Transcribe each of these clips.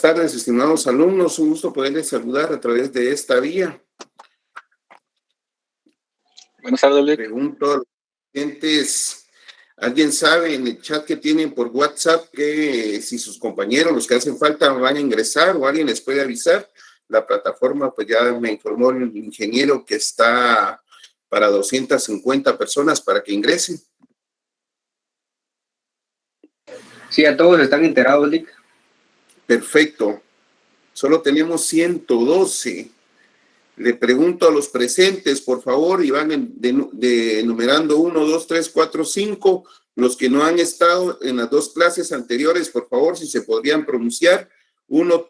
tardes, estimados alumnos. Un gusto poderles saludar a través de esta vía. Buenas tardes, Luis. Pregunto a los clientes, ¿alguien sabe en el chat que tienen por WhatsApp que si sus compañeros, los que hacen falta, van a ingresar o alguien les puede avisar? La plataforma, pues ya me informó el ingeniero que está para 250 personas para que ingresen. Sí, a todos están enterados, Lick. Perfecto. Solo tenemos 112. Le pregunto a los presentes, por favor, y van enumerando 1, 2, 3, 4, 5. Los que no han estado en las dos clases anteriores, por favor, si se podrían pronunciar uno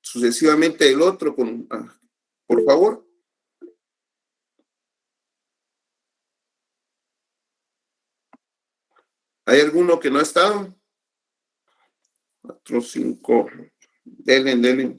sucesivamente del otro, por favor. ¿Hay alguno que no ha estado? 4, 5. Denle.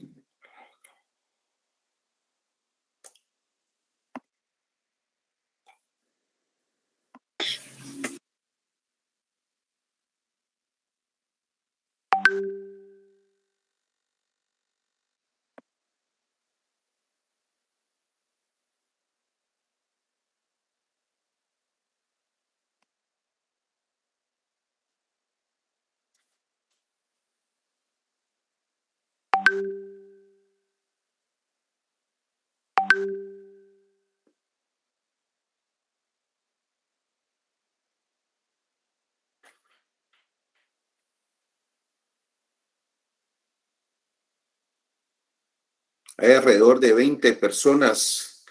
Hay alrededor de 20 personas.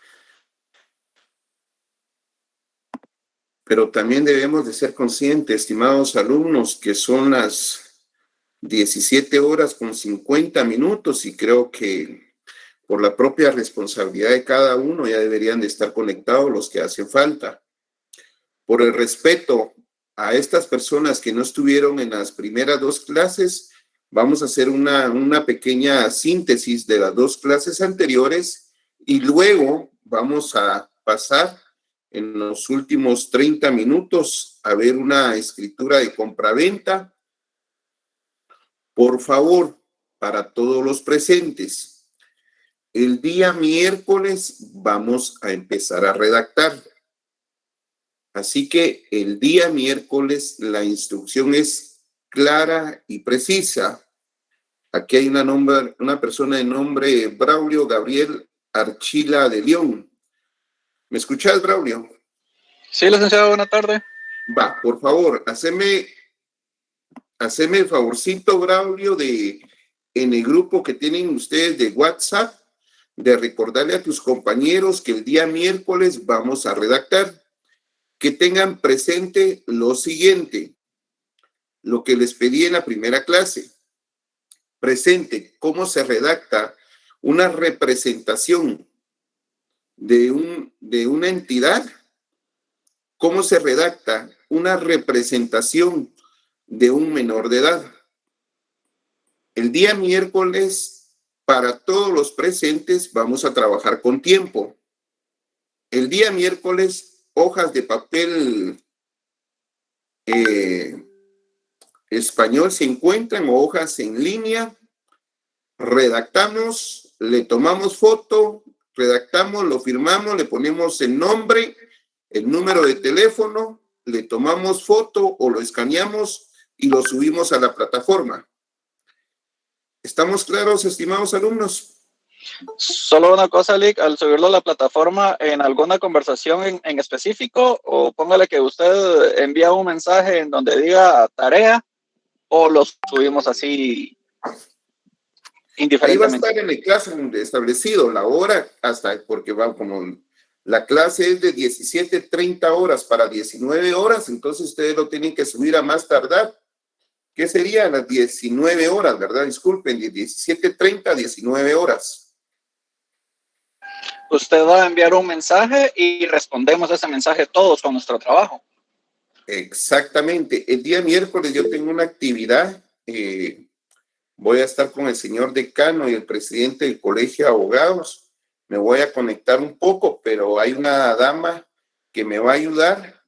Pero también debemos de ser conscientes, estimados alumnos, que son las 17 horas con 50 minutos y creo que por la propia responsabilidad de cada uno ya deberían de estar conectados los que hacen falta. Por el respeto a estas personas que no estuvieron en las primeras dos clases, vamos a hacer una pequeña síntesis de las dos clases anteriores y luego vamos a pasar en los últimos 30 minutos a ver una escritura de compraventa. Por favor, para todos los presentes, el día miércoles vamos a empezar a redactar. Así que el día miércoles la instrucción es clara y precisa. Aquí hay una persona de nombre Braulio Gabriel Archila de León. ¿Me escuchás, Braulio? Sí, licenciado, buena tarde. Va, por favor, haceme el favorcito, Braulio, en el grupo que tienen ustedes de WhatsApp, de recordarle a tus compañeros que el día miércoles vamos a redactar. Que tengan presente lo siguiente, lo que les pedí en la primera clase. Presente, cómo se redacta una representación de una entidad, cómo se redacta una representación de un menor de edad. El día miércoles, para todos los presentes, vamos a trabajar con tiempo. El día miércoles, hojas de papel español se encuentran, o hojas en línea, redactamos, le tomamos foto, redactamos, lo firmamos, le ponemos el nombre, el número de teléfono, le tomamos foto o lo escaneamos y lo subimos a la plataforma. ¿Estamos claros, estimados alumnos? Solo una cosa, Lick, al subirlo a la plataforma, ¿en alguna conversación en específico? O póngale que usted envía un mensaje en donde diga tarea, o lo subimos así indiferentemente. Ahí va a estar en la clase establecido la hora, hasta porque va como la clase es de 17:30 horas para 19 horas, entonces ustedes lo tienen que subir a más tardar. ¿Qué sería? Las 19 horas, ¿verdad? Disculpen, de 17:30 a 19 horas. Usted va a enviar un mensaje y respondemos ese mensaje todos con nuestro trabajo. Exactamente. El día miércoles yo tengo una actividad. Voy a estar con el señor decano y el presidente del colegio de abogados. Me voy a conectar un poco, pero hay una dama que me va a ayudar.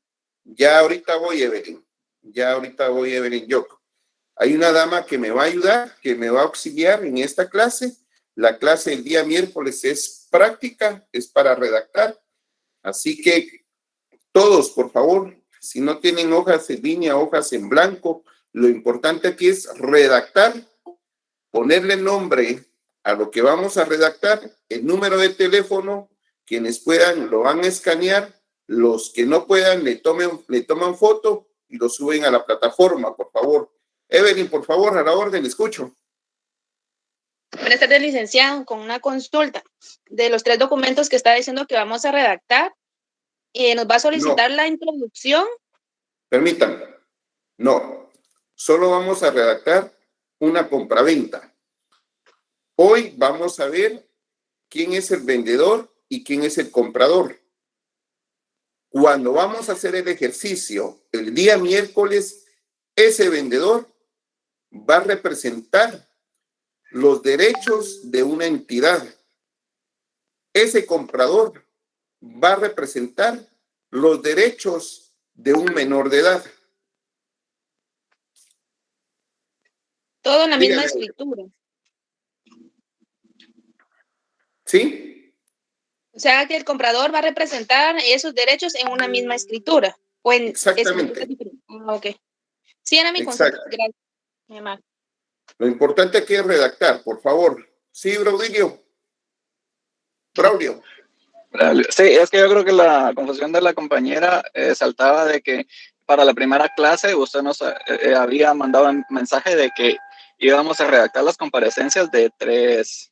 Ya ahorita voy, Evelyn. Yo. Hay una dama que me va a ayudar, que me va a auxiliar en esta clase. La clase del día miércoles es práctica, es para redactar. Así que todos, por favor, si no tienen hojas en línea, hojas en blanco, lo importante aquí es redactar, ponerle nombre a lo que vamos a redactar, el número de teléfono, quienes puedan lo van a escanear, los que no puedan le toman foto y lo suben a la plataforma, por favor. Evelyn, por favor, a la orden, escucho. Buenas tardes, licenciado, con una consulta de los 3 documentos que está diciendo que vamos a redactar. ¿Nos va a solicitar la introducción? Permítanme. No, solo vamos a redactar una compraventa. Hoy vamos a ver quién es el vendedor y quién es el comprador. Cuando vamos a hacer el ejercicio el día miércoles, ese vendedor va a representar los derechos de una entidad. Ese comprador va a representar los derechos de un menor de edad. Todo en la misma escritura. ¿Sí? O sea, que el comprador va a representar esos derechos en una misma escritura. O en exactamente. Ok. Sí, era mi consulta. Gracias, mi amor. Lo importante aquí es redactar, por favor. Sí, Braulio. Sí, es que yo creo que la confusión de la compañera saltaba de que para la primera clase usted nos había mandado un mensaje de que íbamos a redactar las comparecencias de tres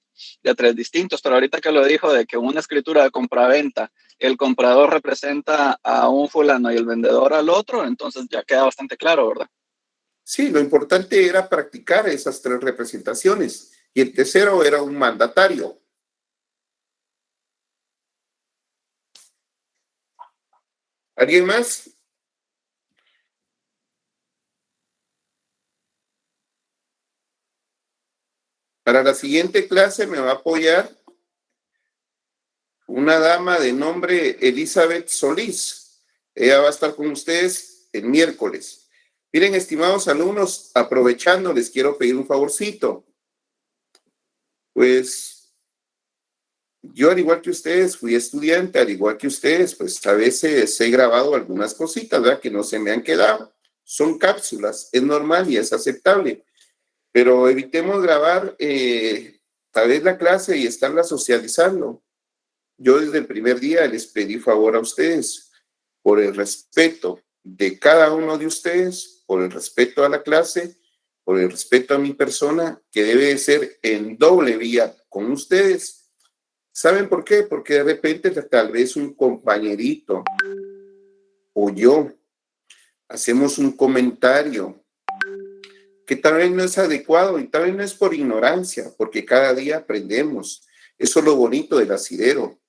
distintos, pero ahorita que lo dijo de que una escritura de compraventa, el comprador representa a un fulano y el vendedor al otro, entonces ya queda bastante claro, ¿verdad? Sí, lo importante era practicar esas 3 representaciones y el tercero era un mandatario. ¿Alguien más? Para la siguiente clase me va a apoyar una dama de nombre Elizabeth Solís. Ella va a estar con ustedes el miércoles. Miren, estimados alumnos, aprovechando, les quiero pedir un favorcito. Pues yo, al igual que ustedes, fui estudiante, al igual que ustedes, pues a veces he grabado algunas cositas, ¿verdad? Que no se me han quedado. Son cápsulas, es normal y es aceptable. Pero evitemos grabar tal vez la clase y estarla socializando. Yo desde el primer día les pedí favor a ustedes por el respeto de cada uno de ustedes, por el respeto a la clase, por el respeto a mi persona, que debe de ser en doble vía con ustedes. ¿Saben por qué? Porque de repente tal vez un compañerito o yo hacemos un comentario que tal vez no es adecuado y tal vez no es por ignorancia, porque cada día aprendemos. Eso es lo bonito del asidero,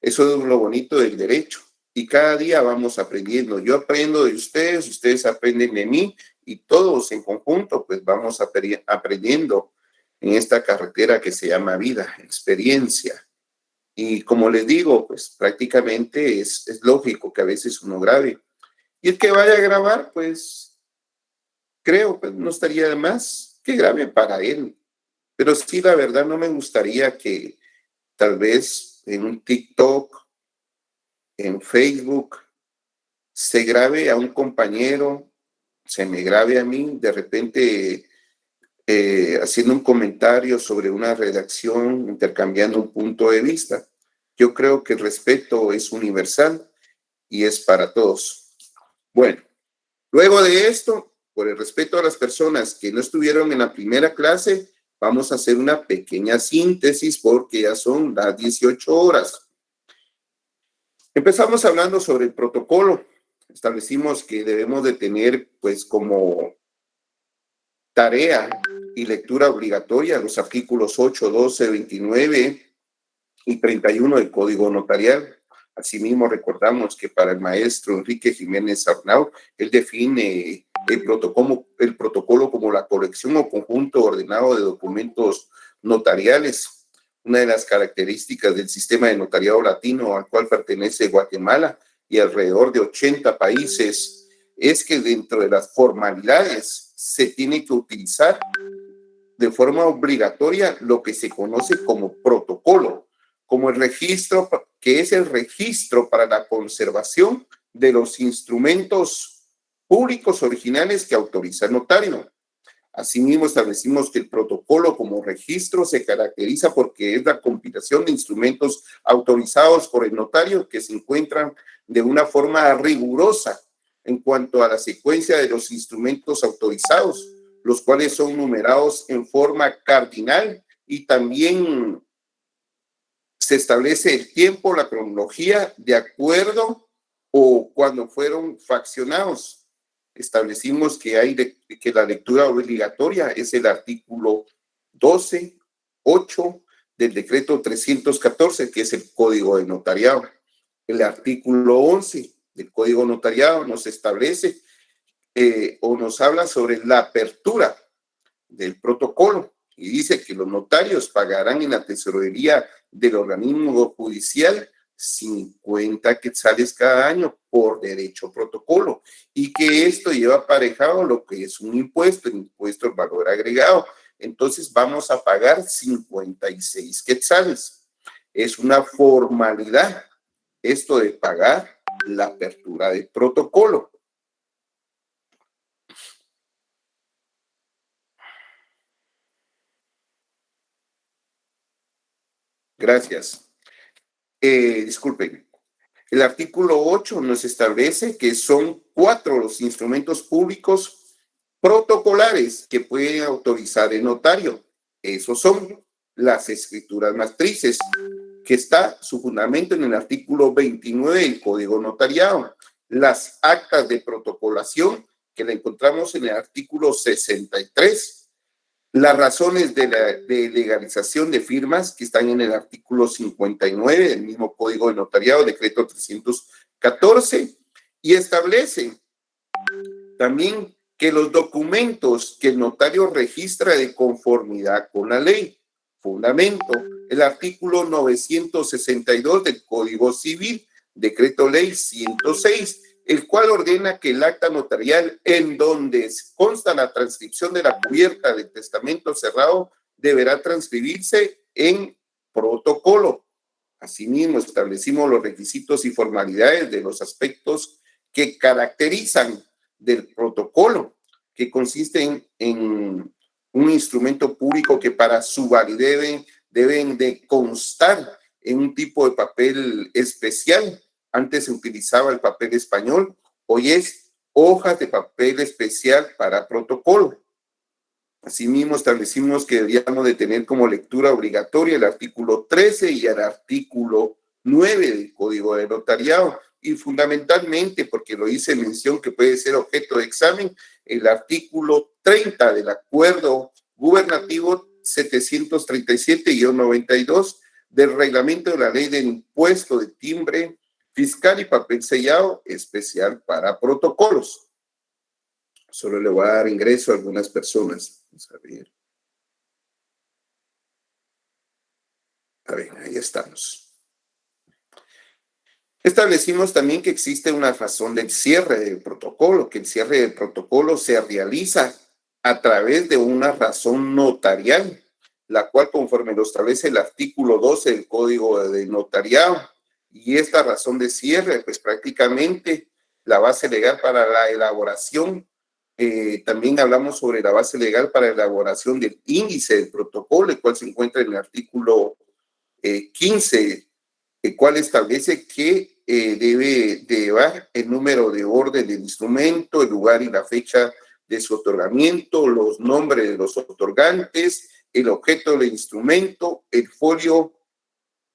eso es lo bonito del derecho. Y cada día vamos aprendiendo. Yo aprendo de ustedes, ustedes aprenden de mí y todos en conjunto pues vamos aprendiendo en esta carretera que se llama vida, experiencia. Y como les digo, pues prácticamente es lógico que a veces uno grabe. Y el que vaya a grabar, pues creo, pues no estaría de más que grabe para él. Pero sí, la verdad, no me gustaría que tal vez en un TikTok, en Facebook, se grabe a un compañero, se me grabe a mí, de repente haciendo un comentario sobre una redacción, intercambiando un punto de vista. Yo creo que el respeto es universal y es para todos. Bueno, luego de esto, por el respeto a las personas que no estuvieron en la primera clase, vamos a hacer una pequeña síntesis porque ya son las 18 horas. Empezamos hablando sobre el protocolo. Establecimos que debemos de tener, pues, como tarea y lectura obligatoria los artículos 8, 12, 29 y 31 del Código Notarial. Asimismo, recordamos que para el maestro Enrique Jiménez Arnau, él define el protocolo como la colección o conjunto ordenado de documentos notariales. Una de las características del sistema de notariado latino al cual pertenece Guatemala y alrededor de 80 países es que dentro de las formalidades se tiene que utilizar de forma obligatoria lo que se conoce como protocolo, como el registro, que es el registro para la conservación de los instrumentos públicos originales que autoriza el notario. Asimismo, establecimos que el protocolo como registro se caracteriza porque es la compilación de instrumentos autorizados por el notario que se encuentran de una forma rigurosa en cuanto a la secuencia de los instrumentos autorizados, los cuales son numerados en forma cardinal, y también se establece el tiempo, la cronología, de acuerdo o cuando fueron faccionados. Establecimos que la lectura obligatoria es el artículo 12.8 del decreto 314, que es el Código de Notariado. El artículo 11 del Código Notariado nos establece o nos habla sobre la apertura del protocolo y dice que los notarios pagarán en la tesorería del organismo judicial 50 quetzales cada año por derecho protocolo, y que esto lleva aparejado lo que es un impuesto, el impuesto al valor agregado. Entonces vamos a pagar 56 quetzales. Es una formalidad esto de pagar la apertura del protocolo. Gracias. Disculpen. El artículo 8 nos establece que son 4 los instrumentos públicos protocolares que pueden autorizar el notario. Esos son las escrituras matrices, que está su fundamento en el artículo 29 del Código Notariado. Las actas de protocolación, que la encontramos en el artículo 63. Las razones de legalización de firmas, que están en el artículo 59 del mismo Código de Notariado, decreto 314, y establece también que los documentos que el notario registra de conformidad con la ley. Fundamento, el artículo 962 del Código Civil, decreto ley 106, el cual ordena que el acta notarial en donde consta la transcripción de la cubierta del testamento cerrado deberá transcribirse en protocolo. Asimismo, establecimos los requisitos y formalidades de los aspectos que caracterizan del protocolo, que consisten en un instrumento público que para su validez deben de constar en un tipo de papel especial. Antes se utilizaba el papel español, hoy es hojas de papel especial para protocolo. Asimismo, establecimos que deberíamos de tener como lectura obligatoria el artículo 13 y el artículo 9 del Código de Notariado, y fundamentalmente, porque lo hice mención que puede ser objeto de examen, el artículo 30 del Acuerdo Gubernativo 737-92 del Reglamento de la Ley del Impuesto de Timbre Fiscal y Papel Sellado Especial para Protocolos. Solo le voy a dar ingreso a algunas personas. Vamos a ver. Ahí estamos. Establecimos también que existe una razón del cierre del protocolo, que el cierre del protocolo se realiza a través de una razón notarial, la cual conforme lo establece el artículo 12 del Código de Notariado. Y esta razón de cierre, pues prácticamente la base legal para la elaboración, también hablamos sobre la base legal para la elaboración del índice del protocolo, el cual se encuentra en el artículo 15, el cual establece que debe de llevar el número de orden del instrumento, el lugar y la fecha de su otorgamiento, los nombres de los otorgantes, el objeto del instrumento, el folio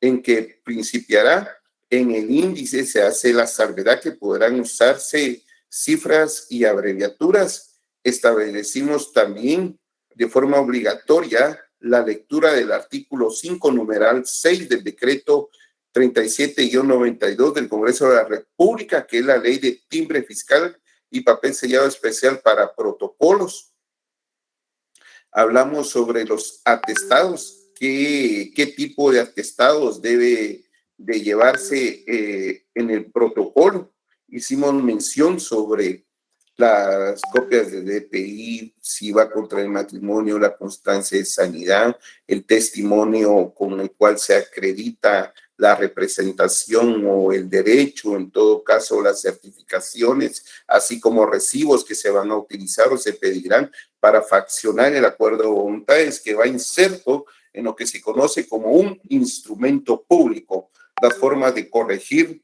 en que principiará. En el índice se hace la salvedad que podrán usarse cifras y abreviaturas. Establecimos también de forma obligatoria la lectura del artículo 5, numeral 6 del decreto 37-92 del Congreso de la República, que es la ley de timbre fiscal y papel sellado especial para protocolos. Hablamos sobre los atestados, qué tipo de atestados debe de llevarse en el protocolo. Hicimos mención sobre las copias de DPI, si va contra el matrimonio, la constancia de sanidad, el testimonio con el cual se acredita la representación o el derecho, en todo caso las certificaciones, así como recibos que se van a utilizar o se pedirán para faccionar el acuerdo de voluntades, que va inserto en lo que se conoce como un instrumento público. Las formas de corregir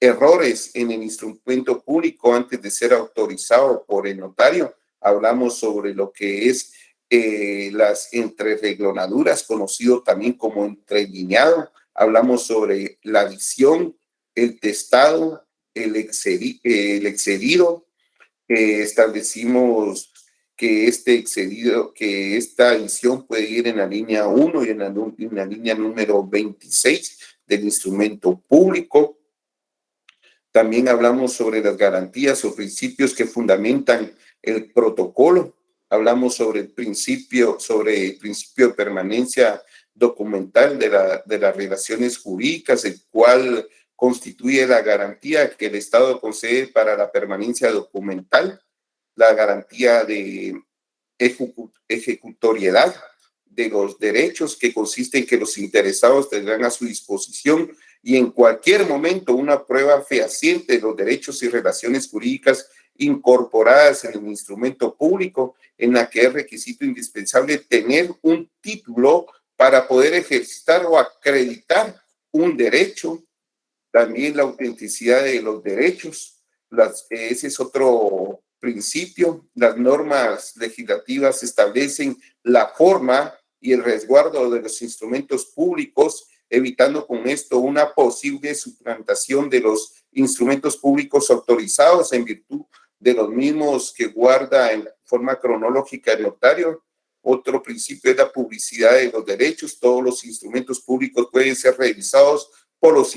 errores en el instrumento público antes de ser autorizado por el notario. Hablamos sobre lo que es las entrereglonaduras, conocido también como entrelineado. Hablamos sobre la adición, el testado, el excedido. Establecimos que que esta adición puede ir en la línea 1 y en la línea número 26 del instrumento público. También hablamos sobre las garantías o principios que fundamentan el protocolo. Hablamos sobre el principio de permanencia documental de las relaciones jurídicas, el cual constituye la garantía que el Estado concede para la permanencia documental, la garantía de ejecutoriedad de los derechos, que consiste en que los interesados tendrán a su disposición y en cualquier momento una prueba fehaciente de los derechos y relaciones jurídicas incorporadas en el instrumento público, en la que es requisito indispensable tener un título para poder ejercitar o acreditar un derecho. También la autenticidad de los derechos, ese es otro principio. Las normas legislativas establecen la forma y el resguardo de los instrumentos públicos, evitando con esto una posible suplantación de los instrumentos públicos autorizados en virtud de los mismos que guarda en forma cronológica el notario. Otro principio es la publicidad de los derechos. Todos los instrumentos públicos pueden ser revisados por los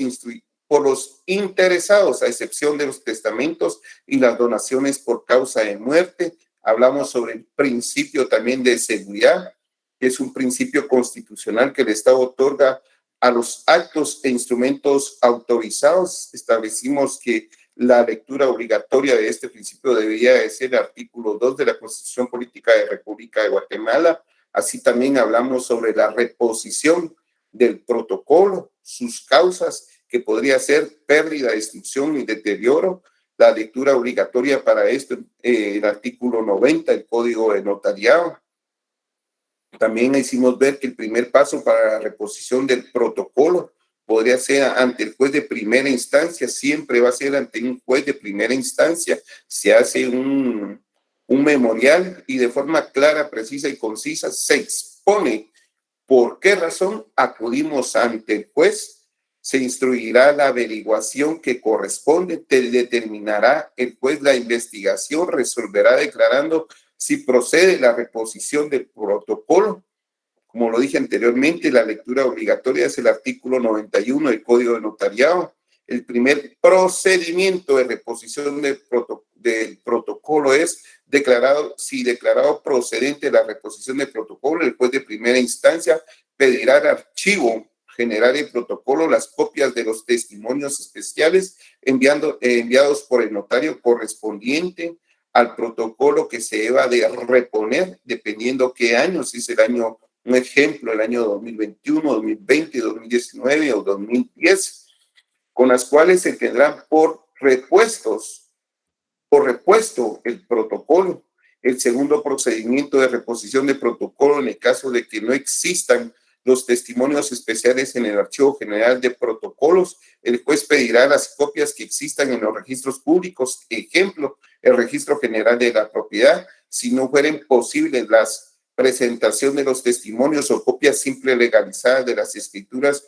interesados, a excepción de los testamentos y las donaciones por causa de muerte. Hablamos sobre el principio también de seguridad, que es un principio constitucional que el Estado otorga a los actos e instrumentos autorizados. Establecimos que la lectura obligatoria de este principio debería de ser el artículo 2 de la Constitución Política de la República de Guatemala. Así también hablamos sobre la reposición del protocolo, sus causas, que podría ser pérdida, destrucción y deterioro. La lectura obligatoria para esto, el artículo 90 del Código de Notariado. También hicimos ver que el primer paso para la reposición del protocolo podría ser ante el juez de primera instancia, siempre va a ser ante un juez de primera instancia. Se hace un memorial y de forma clara, precisa y concisa se expone por qué razón acudimos ante el juez. Se instruirá la averiguación que corresponde, determinará el juez la investigación, resolverá declarando si procede la reposición del protocolo. Como lo dije anteriormente, la lectura obligatoria es el artículo 91 del Código de Notariado. El primer procedimiento de reposición del protocolo es declarado procedente la reposición del protocolo. El juez de primera instancia pedirá al archivo general del protocolo las copias de los testimonios especiales enviados por el notario correspondiente al protocolo que se deba de reponer, dependiendo qué año, si es el año, un ejemplo, el año 2021, 2020, 2019 o 2010, con las cuales se tendrán por repuesto el protocolo. El segundo procedimiento de reposición de protocolo, en el caso de que no existan los testimonios especiales en el Archivo General de Protocolos, el juez pedirá las copias que existan en los registros públicos, ejemplo, el Registro General de la Propiedad. Si no fueren posibles las presentación de los testimonios o copias simples legalizadas de las escrituras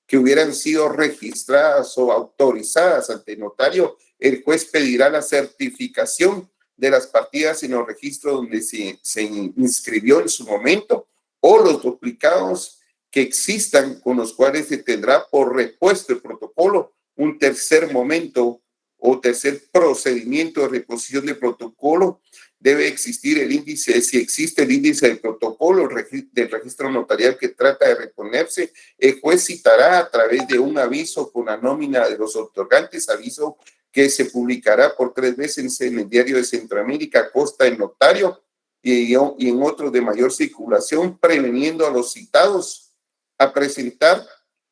que hubieran sido registradas o autorizadas ante el notario, el juez pedirá la certificación de las partidas en los registros donde se inscribió en su momento, o los duplicados que existan con los cuales se tendrá por repuesto el protocolo. Un tercer momento o tercer procedimiento de reposición de protocolo, debe existir el índice, si existe el índice del protocolo del registro notarial que trata de reponerse, el juez citará a través de un aviso con la nómina de los otorgantes, aviso que se publicará por 3 veces en el Diario de Centroamérica, consta el notario y en otros de mayor circulación, preveniendo a los citados a presentar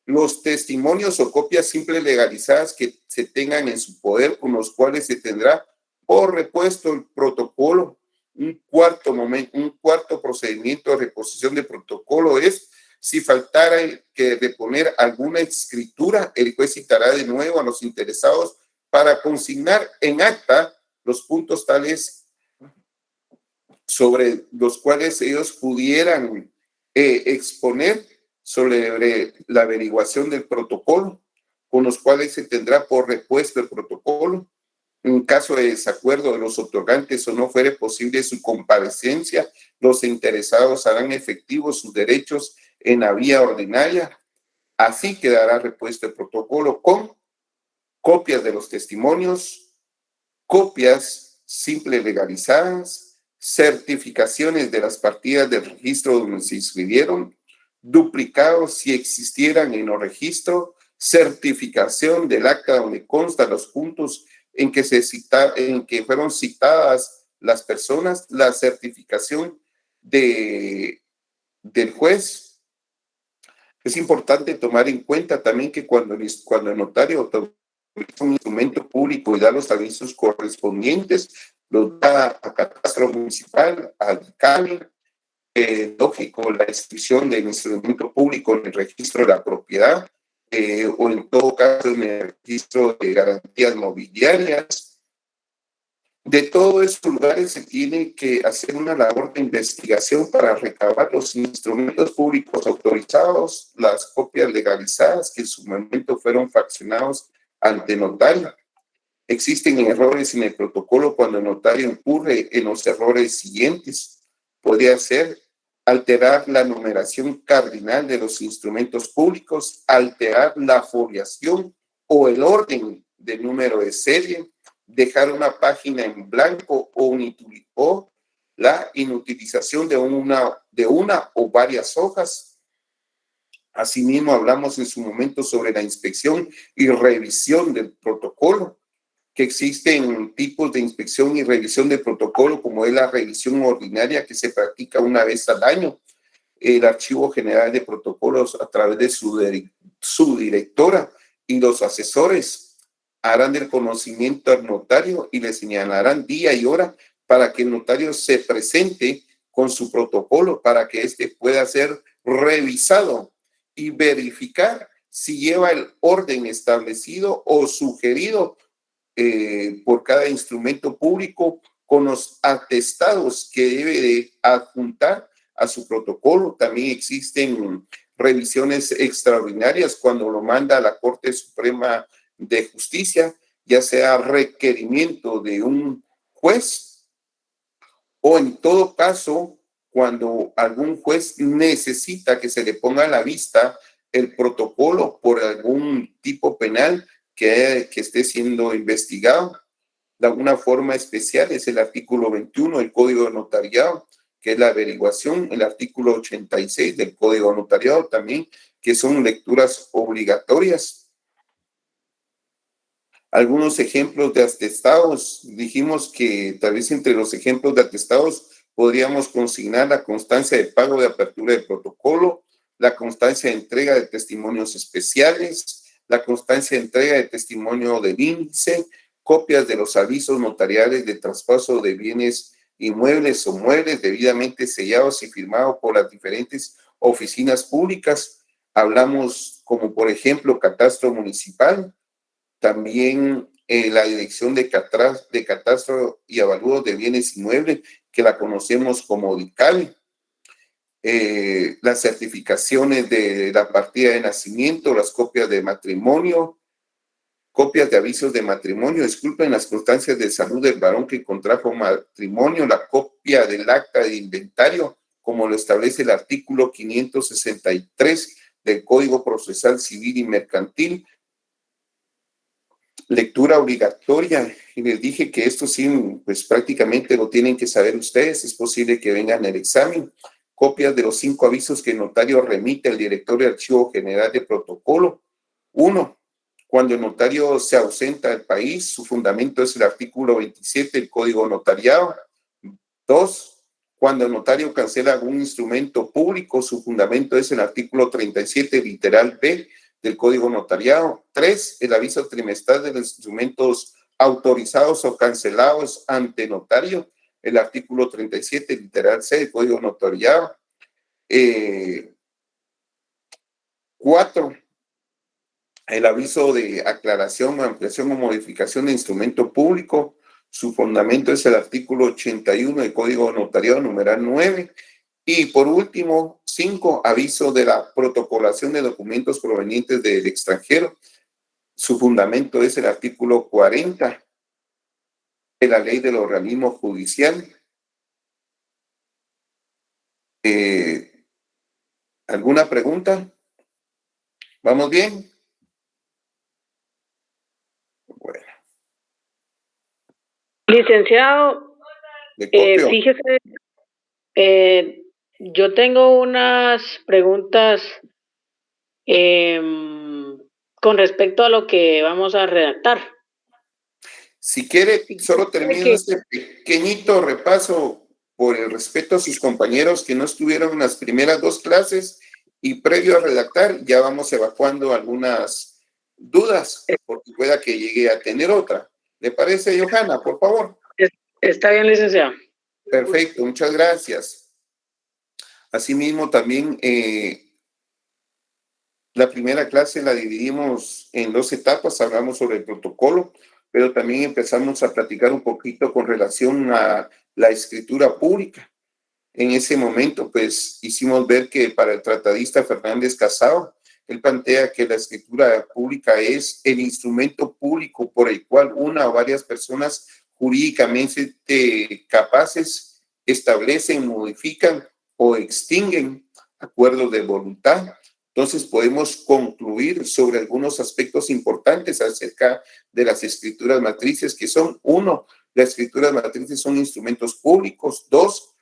los testimonios o copias simples legalizadas que se tengan en su poder, con los cuales se tendrá por repuesto el protocolo. Un cuarto procedimiento de reposición de protocolo es: si faltara que reponer alguna escritura, el juez citará de nuevo a los interesados para consignar en acta los puntos tales sobre los cuales ellos pudieran exponer sobre la averiguación del protocolo, con los cuales se tendrá por repuesto el protocolo. En caso de desacuerdo de los otorgantes o no fuere posible su comparecencia, los interesados harán efectivos sus derechos en la vía ordinaria. Así quedará repuesto el protocolo con copias de los testimonios, copias simples legalizadas, certificaciones de las partidas del registro donde se inscribieron, duplicados si existieran en el registro, certificación del acta donde constan los puntos en que fueron citadas las personas, la certificación del juez. Es importante tomar en cuenta también que cuando el notario autoriza un instrumento público y da los avisos correspondientes, los da a Catastro Municipal, al CAMI, lógico, la inscripción del instrumento público en el registro de la propiedad, o en todo caso en el registro de garantías mobiliarias. De todos esos lugares se tiene que hacer una labor de investigación para recabar los instrumentos públicos autorizados, las copias legalizadas que en su momento fueron faccionados ante notario. Existen errores en el protocolo cuando el notario incurre en los errores siguientes. Podría ser alterar la numeración cardinal de los instrumentos públicos, alterar la foliación o el orden del número de serie, dejar una página en blanco o la inutilización de una o varias hojas. Asimismo, hablamos en su momento sobre la inspección y revisión del protocolo, que existen tipos de inspección y revisión del protocolo, como es la revisión ordinaria que se practica una vez al año. El Archivo General de Protocolos, a través de su directora y los asesores, harán el conocimiento al notario y le señalarán día y hora para que el notario se presente con su protocolo, para que éste pueda ser revisado y verificar si lleva el orden establecido o sugerido por cada instrumento público, con los atestados que debe de adjuntar a su protocolo. También existen revisiones extraordinarias cuando lo manda a la Corte Suprema de Justicia, ya sea requerimiento de un juez o en todo caso cuando algún juez necesita que se le ponga a la vista el protocolo por algún tipo penal que esté siendo investigado. De alguna forma especial es el artículo 21 del Código de Notariado, que es la averiguación, el artículo 86 del Código de Notariado también, que son lecturas obligatorias. Algunos ejemplos de atestados. Dijimos que tal vez entre los ejemplos de atestados podríamos consignar la constancia de pago de apertura de protocolo, la constancia de entrega de testimonios especiales, la constancia de entrega de testimonio del índice, copias de los avisos notariales de traspaso de bienes inmuebles o muebles debidamente sellados y firmados por las diferentes oficinas públicas. Hablamos como por ejemplo Catastro Municipal, también la Dirección de Catastro y Avalúo de Bienes Inmuebles, que la conocemos como DICABI. Las certificaciones de la partida de nacimiento, las copias de matrimonio, copias de avisos de matrimonio, disculpen, las constancias de salud del varón que contrajo matrimonio, la copia del acta de inventario, como lo establece el artículo 563 del Código Procesal Civil y Mercantil. Lectura obligatoria, y les dije que esto sí, pues prácticamente lo tienen que saber ustedes, es posible que vengan al examen. Copias de los 5 avisos que el notario remite al directorio de Archivo General de Protocolo. 1. Cuando el notario se ausenta del país, su fundamento es el artículo 27 del Código Notariado. 2. Cuando el notario cancela algún instrumento público, su fundamento es el artículo 37, literal B del Código Notariado. 3. El aviso trimestral de los instrumentos autorizados o cancelados ante notario, el artículo 37, literal C del Código Notariado. 4. El aviso de aclaración, ampliación o modificación de instrumento público, su fundamento es el artículo 81 del Código Notariado, numeral 9. Y por último, 5, aviso de la protocolación de documentos provenientes del extranjero. Su fundamento es el artículo 40 de la ley del organismo judicial. ¿Alguna pregunta? ¿Vamos bien? Bueno. Licenciado, fíjese, yo tengo unas preguntas con respecto a lo que vamos a redactar. Si quiere, solo termino este pequeñito repaso por el respeto a sus compañeros que no estuvieron en las primeras 2 clases y previo a redactar ya vamos evacuando algunas dudas porque pueda que llegue a tener otra. ¿Le parece, Johanna, por favor? Está bien, licenciado. Perfecto, muchas gracias. Asimismo, también la primera clase la dividimos en 2 etapas, hablamos sobre el protocolo, pero también empezamos a platicar un poquito con relación a la escritura pública. En ese momento, pues, hicimos ver que para el tratadista Fernández Casado, él plantea que la escritura pública es el instrumento público por el cual una o varias personas jurídicamente capaces establecen, modifican o extinguen acuerdos de voluntad. Entonces podemos concluir sobre algunos aspectos importantes acerca de las escrituras matrices, que son: 1, las escrituras matrices son instrumentos públicos. 2,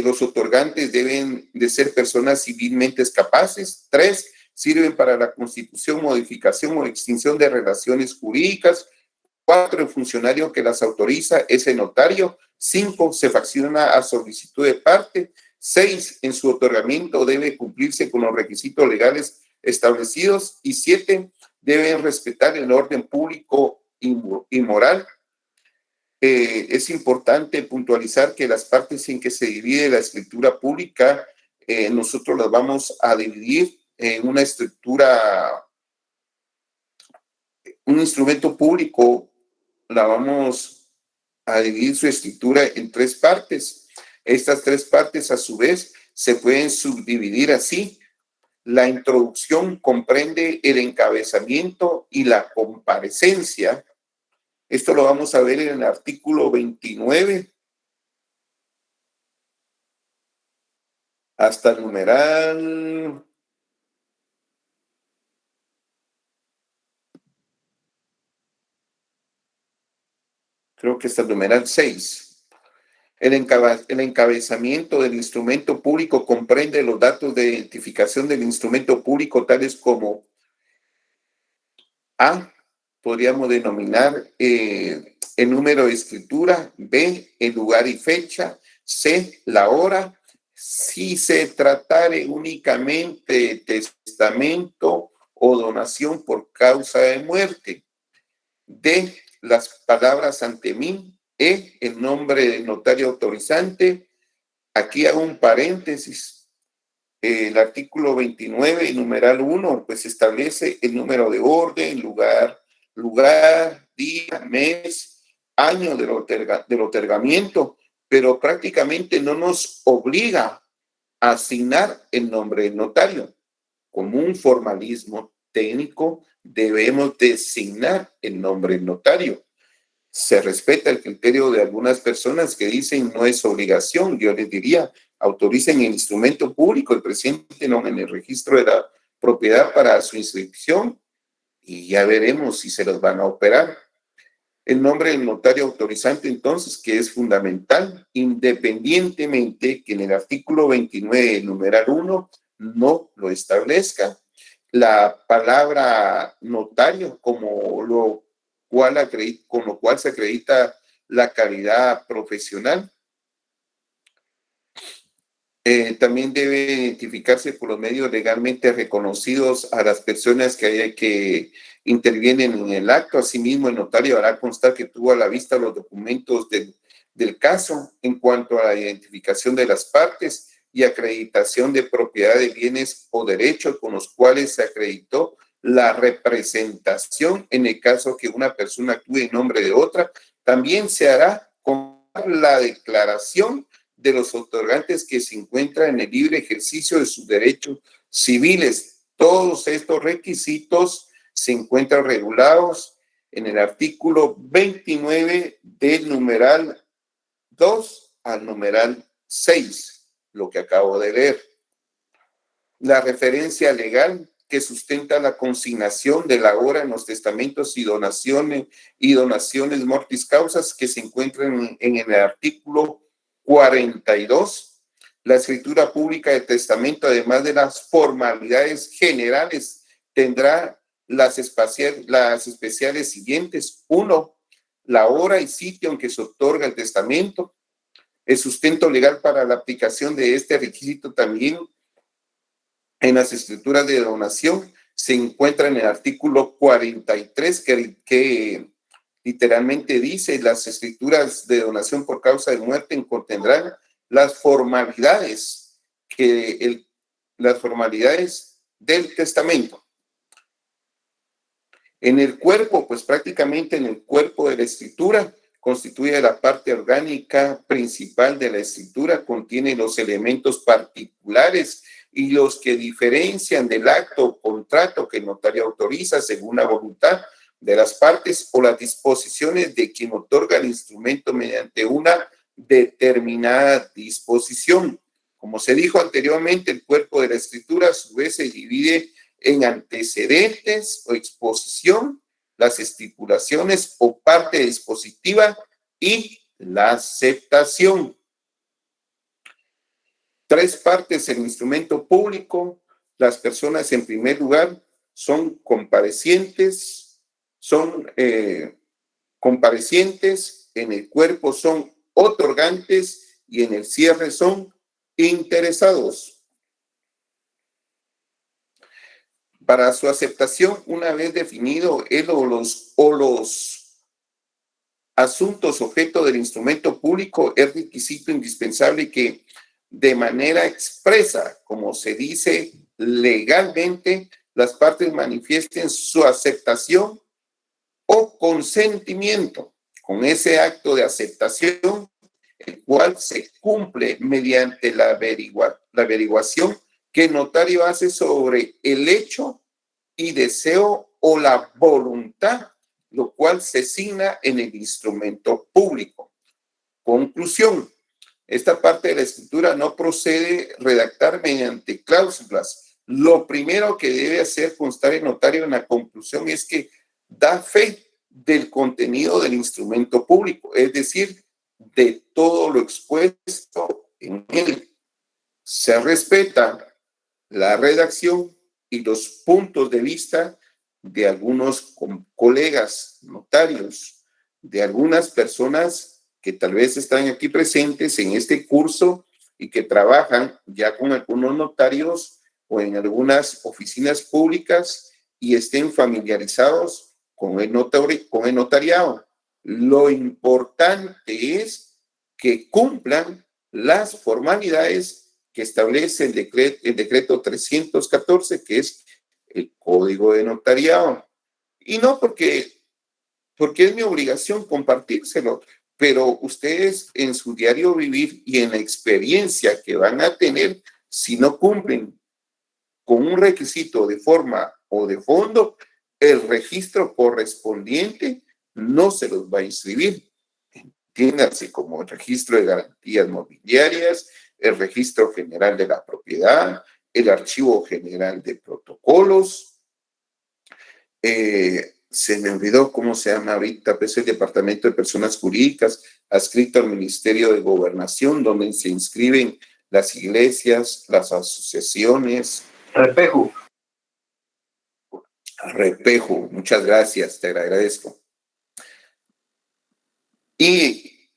los otorgantes deben de ser personas civilmente capaces. 3, sirven para la constitución, modificación o extinción de relaciones jurídicas. 4, el funcionario que las autoriza es el notario. 5, se fracciona a solicitud de parte. 6, en su otorgamiento debe cumplirse con los requisitos legales establecidos. Y 7, deben respetar el orden público y moral. Es importante puntualizar que las partes en que se divide la escritura pública, nosotros las vamos a dividir en una estructura, un instrumento público, la vamos a dividir su estructura en 3 partes. Estas 3 partes, a su vez, se pueden subdividir así. La introducción comprende el encabezamiento y la comparecencia. Esto lo vamos a ver en el artículo 29 hasta el numeral. Creo que hasta el numeral 6. El encabezamiento del instrumento público comprende los datos de identificación del instrumento público, tales como A, podríamos denominar el número de escritura; B, el lugar y fecha; C, la hora, si se tratare únicamente de testamento o donación por causa de muerte; D, las palabras ante mí; E, el nombre del notario autorizante. Aquí hago un paréntesis. El artículo 29, numeral 1, pues establece el número de orden, lugar, día, mes, año del otorgamiento, pero prácticamente no nos obliga a asignar el nombre del notario. Como un formalismo técnico, debemos designar el nombre del notario. Se respeta el criterio de algunas personas que dicen no es obligación. Yo les diría, autoricen el instrumento público, el presente no en el registro de la propiedad para su inscripción, y ya veremos si se los van a operar. El nombre del notario autorizante, entonces, que es fundamental, independientemente que en el artículo 29, numeral 1, no lo establezca. la palabra notario, con lo cual se acredita la calidad profesional. También debe identificarse por los medios legalmente reconocidos a las personas que intervienen en el acto. Asimismo, el notario hará constar que tuvo a la vista los documentos del caso en cuanto a la identificación de las partes y acreditación de propiedad de bienes o derechos con los cuales se acreditó la representación en el caso que una persona actúe en nombre de otra. También se hará con la declaración de los otorgantes que se encuentran en el libre ejercicio de sus derechos civiles. Todos estos requisitos se encuentran regulados en el artículo 29 del numeral 2 al numeral 6, lo que acabo de leer. La referencia legal que sustenta la consignación de la obra en los testamentos y donaciones mortis causas que se encuentran en el artículo 42, la escritura pública del testamento, además de las formalidades generales, tendrá las especiales siguientes. 1. La hora y sitio en que se otorga el testamento. El sustento legal para la aplicación de este requisito también en las escrituras de donación se encuentra en el artículo 43 que literalmente dice: las escrituras de donación por causa de muerte contendrán las formalidades del testamento. En el cuerpo, pues prácticamente en el cuerpo de la escritura, constituye la parte orgánica principal de la escritura, contiene los elementos particulares y los que diferencian del acto o contrato que el notario autoriza según la voluntad de las partes o las disposiciones de quien otorga el instrumento mediante una determinada disposición. Como se dijo anteriormente, el cuerpo de la escritura a su vez se divide en antecedentes o exposición, las estipulaciones o parte dispositiva y la aceptación. 3 partes del instrumento público. Las personas en primer lugar son comparecientes, en el cuerpo son otorgantes y en el cierre son interesados. Para su aceptación, una vez definido el o los asuntos objeto del instrumento público, es requisito indispensable que de manera expresa, como se dice legalmente, las partes manifiesten su aceptación o consentimiento con ese acto de aceptación, el cual se cumple mediante la averiguación que el notario hace sobre el hecho y deseo o la voluntad, lo cual se signa en el instrumento público. Conclusión: esta parte de la escritura no procede redactar mediante cláusulas. Lo primero que debe hacer constar el notario en la conclusión es que da fe del contenido del instrumento público, es decir, de todo lo expuesto en él. Se respeta la redacción y los puntos de vista de algunos colegas notarios, de algunas personas que tal vez están aquí presentes en este curso y que trabajan ya con algunos notarios o en algunas oficinas públicas y estén familiarizados con el notariado. Lo importante es que cumplan las formalidades que establece el decreto 314, que es el Código de Notariado. Y no porque es mi obligación compartírselo, pero ustedes en su diario vivir y en la experiencia que van a tener, si no cumplen con un requisito de forma o de fondo, el registro correspondiente no se los va a inscribir. Entiéndase como el registro de garantías mobiliarias, el registro general de la propiedad, el archivo general de protocolos. Se me olvidó cómo se llama ahorita, pues el Departamento de Personas Jurídicas, adscrito al Ministerio de Gobernación, donde se inscriben las iglesias, las asociaciones. Repejo. Repejo, muchas gracias, te agradezco. Y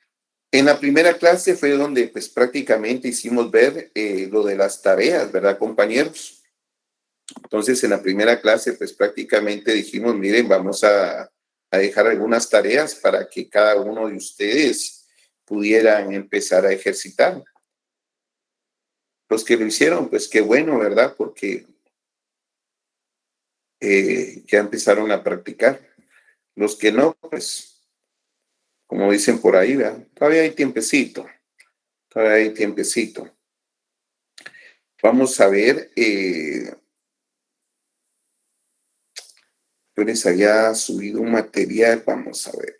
en la primera clase fue donde pues prácticamente hicimos ver lo de las tareas, ¿verdad, compañeros? Entonces en la primera clase pues prácticamente dijimos, miren, vamos a dejar algunas tareas para que cada uno de ustedes pudieran empezar a ejercitar. Los que lo hicieron, pues qué bueno, ¿verdad? Porque ya empezaron a practicar. Los que no, pues, como dicen por ahí, ¿verdad? Todavía hay tiempecito, todavía hay tiempecito. Vamos a ver, yo les había subido un material, vamos a ver.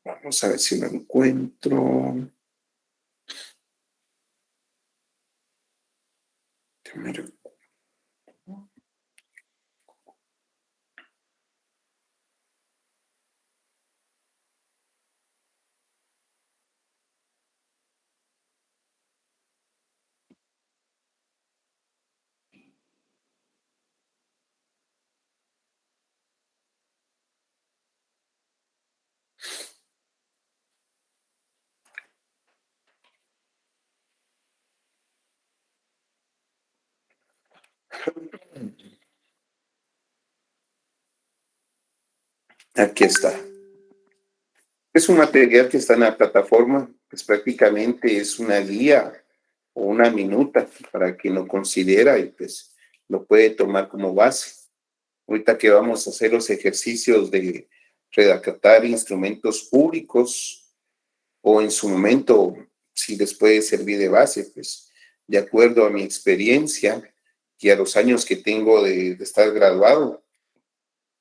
Vamos a ver si lo encuentro. Aquí está. Es un material que está en la plataforma, pues prácticamente es una guía o una minuta para quien lo considera y pues lo puede tomar como base. Ahorita que vamos a hacer los ejercicios de redactar instrumentos públicos o en su momento, si les puede servir de base, pues de acuerdo a mi experiencia y a los años que tengo de estar graduado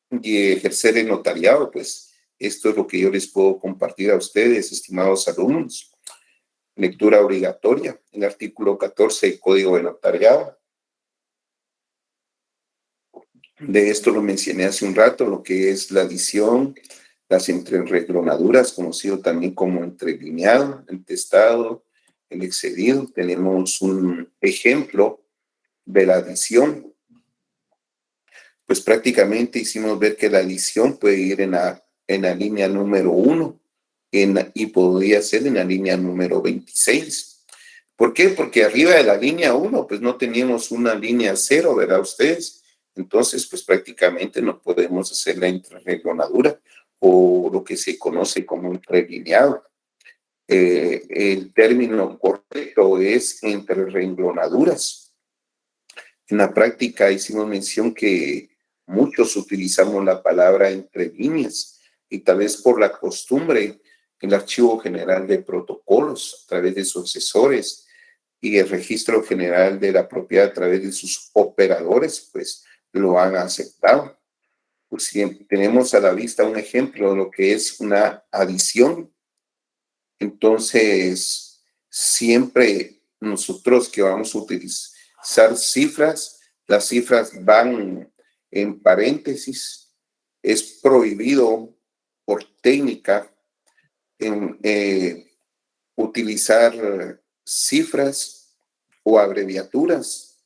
y ejercer el notariado, pues esto es lo que yo les puedo compartir a ustedes, estimados alumnos. Lectura obligatoria, el artículo 14 del Código de Notariado. De esto lo mencioné hace un rato, lo que es la adición, las entrerenglonaduras, conocido también como entrelineado, el testado, el excedido. Tenemos un ejemplo de la adición. Pues prácticamente hicimos ver que la adición puede ir en la línea número 1 y podría ser en la línea número 26. ¿Por qué? Porque arriba de la línea 1, pues no teníamos una línea 0, ¿verdad ustedes? Entonces, pues prácticamente no podemos hacer la entrerrenglonadura o lo que se conoce como entrelineado. El término correcto es entrerenglonaduras. En la práctica hicimos mención que muchos utilizamos la palabra entre líneas y tal vez por la costumbre, el Archivo General de Protocolos a través de sus asesores y el Registro General de la Propiedad a través de sus operadores, pues lo han aceptado. Pues si tenemos a la vista un ejemplo de lo que es una adición, entonces siempre nosotros que vamos a utilizar cifras, las cifras van en paréntesis. Es prohibido por técnica utilizar cifras o abreviaturas.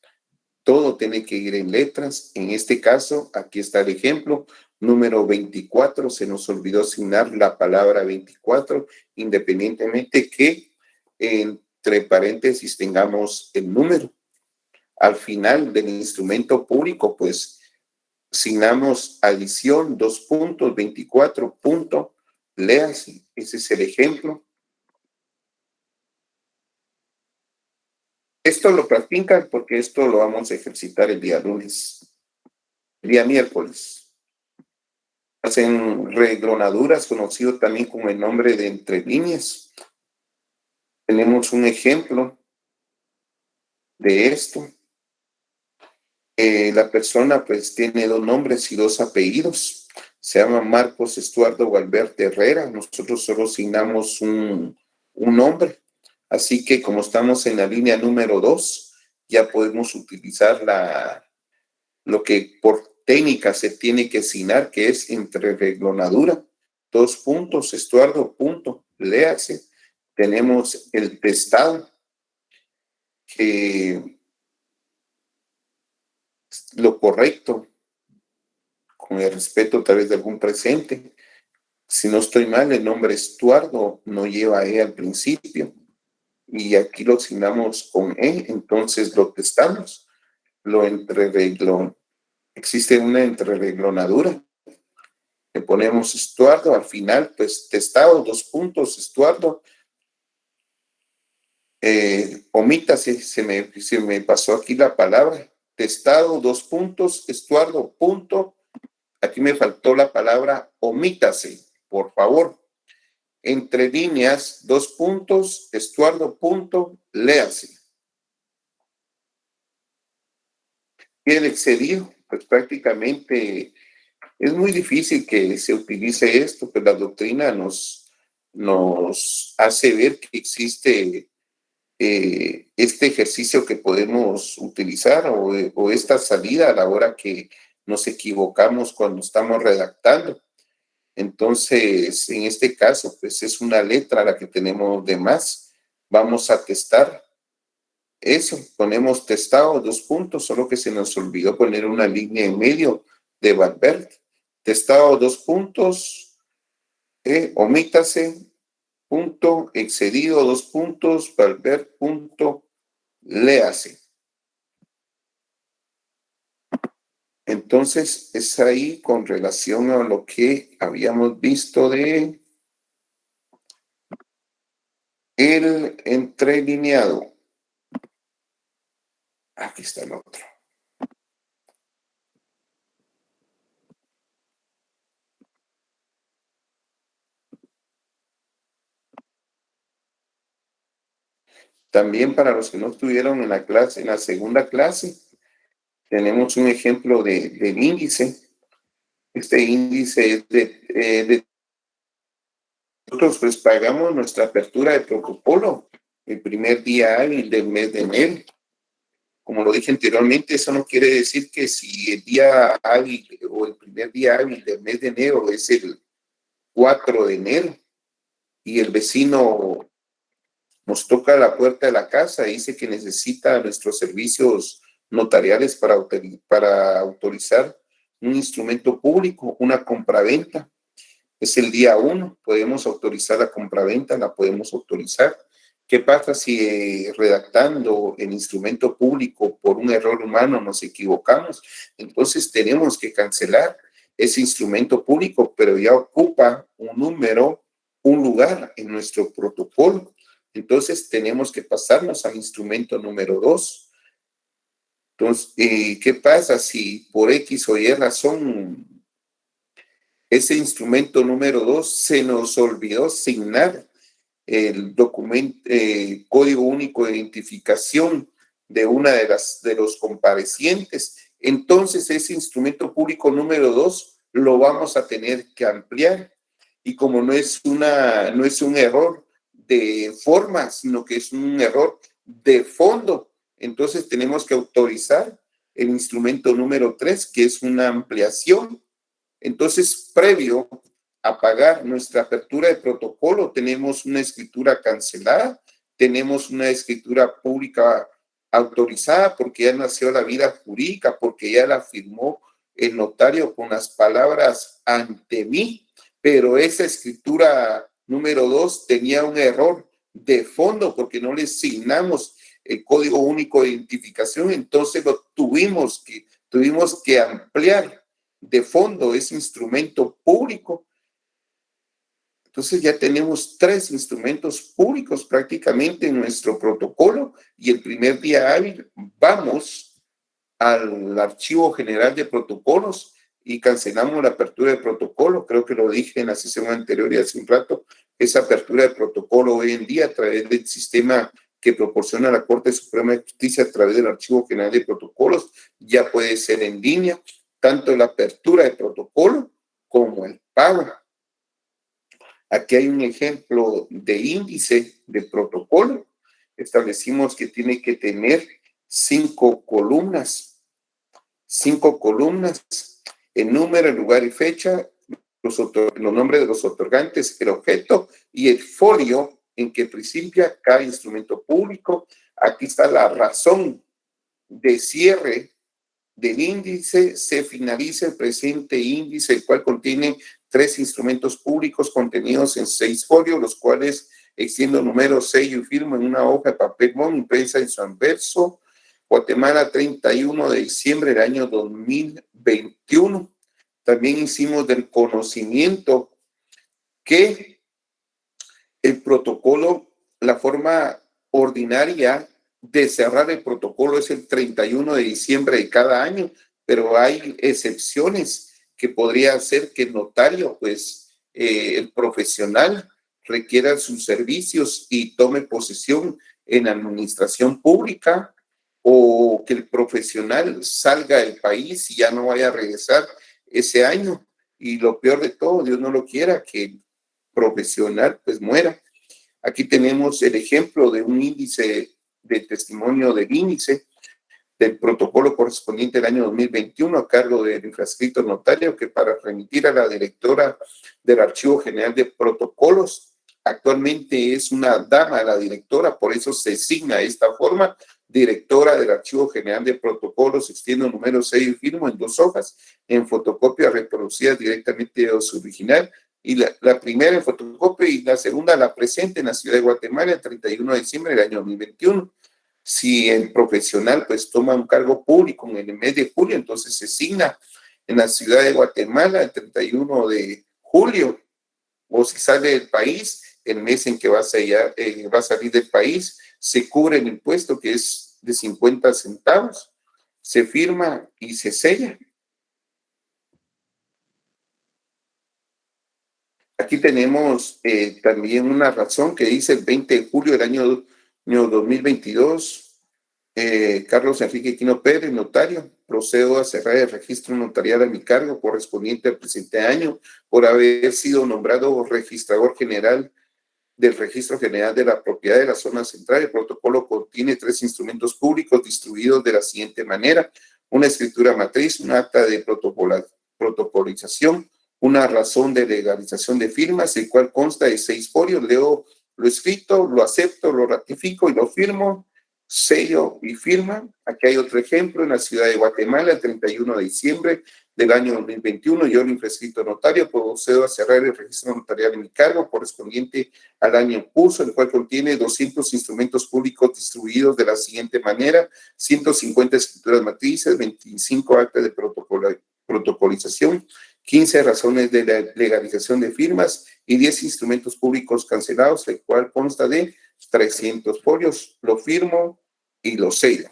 Todo tiene que ir en letras. En este caso, aquí está el ejemplo, número 24. Se nos olvidó asignar la palabra 24, independientemente que entre paréntesis tengamos el número. Al final del instrumento público, pues, asignamos adición, 2 puntos, 24 puntos, léase. Ese es el ejemplo. Esto lo practican porque esto lo vamos a ejercitar el día lunes, el día miércoles. Hacen reglonaduras, conocido también como el nombre de entre líneas. Tenemos un ejemplo de esto. La persona pues tiene 2 nombres y 2 apellidos. Se llama Marcos Estuardo Valverde Herrera. Nosotros solo asignamos un nombre. Así que como estamos en la línea número 2, ya podemos utilizar lo que por técnica se tiene que asignar, que es entrereglonadura. 2 puntos, Estuardo, punto, léase. Tenemos el testado, que lo correcto, con el respeto tal vez de algún presente. Si no estoy mal, el nombre Estuardo no lleva E al principio y aquí lo asignamos con E, entonces lo testamos, lo entrereglón. Existe una entrereglonadura. Le ponemos Estuardo, al final, pues testado, 2 puntos, Estuardo. Omítase, se me pasó aquí la palabra. Testado, 2 puntos, Estuardo, punto. Aquí me faltó la palabra omítase, por favor. Entre líneas, 2 puntos, Estuardo, punto, léase. Y el excedido, pues prácticamente es muy difícil que se utilice esto, pues la doctrina nos hace ver que existe este ejercicio que podemos utilizar o esta salida a la hora que nos equivocamos cuando estamos redactando. Entonces, en este caso, pues es una letra la que tenemos de más. Vamos a testar eso. Ponemos testado, 2 puntos, solo que se nos olvidó poner una línea en medio de Valverde. Testado, 2 puntos, omítase, punto, excedido, 2 puntos, Valverde, punto, léase. Entonces, es ahí con relación a lo que habíamos visto de el entrelineado. Aquí está el otro. También para los que no estuvieron en la clase, en la segunda clase, tenemos un ejemplo del índice. Este índice es de nosotros pues pagamos nuestra apertura de protocolo el primer día hábil del mes de enero. Como lo dije anteriormente, eso no quiere decir que si el día hábil o el primer día hábil del mes de enero es el 4 de enero y el vecino nos toca la puerta de la casa y dice que necesita nuestros servicios notariales para autorizar un instrumento público, una compraventa. Es el día 1, podemos autorizar la compraventa, la podemos autorizar. ¿Qué pasa si redactando el instrumento público por un error humano nos equivocamos? Entonces tenemos que cancelar ese instrumento público, pero ya ocupa un número, un lugar en nuestro protocolo. Entonces tenemos que pasarnos al instrumento número 2. Entonces, ¿qué pasa si por X o Y razón ese instrumento número 2 se nos olvidó asignar el documento, código único de identificación de una de los comparecientes? Entonces ese instrumento público número 2 lo vamos a tener que ampliar. Y como no es un error de forma, sino que es un error de fondo, entonces tenemos que autorizar el instrumento número 3, que es una ampliación. Entonces, previo a pagar nuestra apertura de protocolo, tenemos una escritura cancelada, tenemos una escritura pública autorizada porque ya nació la vida jurídica, porque ya la firmó el notario con las palabras ante mí, pero esa escritura número 2 tenía un error de fondo porque no le asignamos el código único de identificación, entonces lo tuvimos que ampliar de fondo ese instrumento público. Entonces ya tenemos 3 instrumentos públicos prácticamente en nuestro protocolo y el primer día hábil vamos al archivo general de protocolos y cancelamos la apertura de protocolo. Creo que lo dije en la sesión anterior y hace un rato. Esa apertura de protocolo hoy en día a través del sistema que proporciona la Corte Suprema de Justicia a través del archivo general de protocolos ya puede ser en línea, tanto la apertura de protocolo como el pago. Aquí hay un ejemplo de índice de protocolo. Establecimos que tiene que tener 5 columnas. 5 columnas, el número, el lugar y fecha, los nombres de los otorgantes, el objeto y el folio en que principia cada instrumento público. Aquí está la razón de cierre del índice se finaliza el presente índice, el cual contiene 3 instrumentos públicos contenidos en 6 folios, los cuales extiendo número, sello y firma en una hoja de papel bond impresa en su anverso. Guatemala, 31 de diciembre del año 2021. También hicimos del conocimiento que el protocolo, la forma ordinaria de cerrar el protocolo es el 31 de diciembre de cada año, pero hay excepciones que podría ser que el notario, pues el profesional, requiera sus servicios y tome posesión en administración pública, o que el profesional salga del país y ya no vaya a regresar ese año. Y lo peor de todo, Dios no lo quiera, que el profesional pues muera. Aquí tenemos el ejemplo de un índice de testimonio del índice del protocolo correspondiente al año 2021 a cargo del infrascrito notario, que para remitir a la directora del Archivo General de Protocolos, actualmente es una dama la directora, por eso se designa de esta forma, directora del Archivo General de Protocolos, extiendo número 6 y firmo en 2 hojas, en fotocopia reproducidas directamente de su original, y la primera en fotocopia y la segunda la presente en la ciudad de Guatemala el 31 de diciembre del año 2021. Si el profesional pues toma un cargo público en el mes de julio, entonces se asigna en la ciudad de Guatemala el 31 de julio, o si sale del país, el mes en que va a salir del país, se cubre el impuesto que es de 50 centavos, se firma y se sella. Aquí tenemos también una razón que dice el 20 de julio del año 2022, Carlos Enrique Quino Pérez, notario, procedo a cerrar el registro notarial a mi cargo correspondiente al presente año por haber sido nombrado registrador general del Registro General de la Propiedad de la Zona Central. El protocolo contiene 3 instrumentos públicos distribuidos de la siguiente manera: una escritura matriz, un acta de protocolización, una razón de legalización de firmas, el cual consta de 6 folios. Leo lo escrito, lo acepto, lo ratifico y lo firmo, sello y firma. Aquí hay otro ejemplo en la ciudad de Guatemala, el 31 de diciembre del año 2021, yo, el infrascrito notario, procedo a cerrar el registro notarial en mi cargo correspondiente al año en curso, el cual contiene 200 instrumentos públicos distribuidos de la siguiente manera: 150 escrituras matrices, 25 actas de protocolización, 15 razones de legalización de firmas y 10 instrumentos públicos cancelados, el cual consta de 300 folios. Lo firmo y lo sello.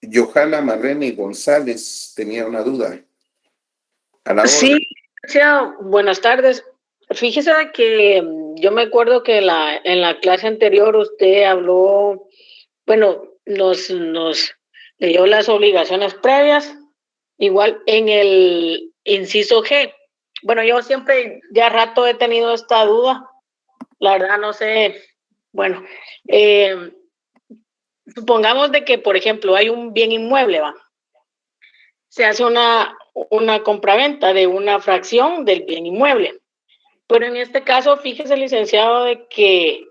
Johanna Marrene González tenía una duda. Sí, buenas tardes. Fíjese que yo me acuerdo que en la clase anterior usted habló, bueno, nos leyó las obligaciones previas, igual en el inciso G. Bueno, yo siempre, ya rato he tenido esta duda, la verdad no sé, bueno, supongamos de que, por ejemplo, hay un bien inmueble, ¿va? Se hace una compraventa de una fracción del bien inmueble. Pero en este caso, fíjese, licenciado, de que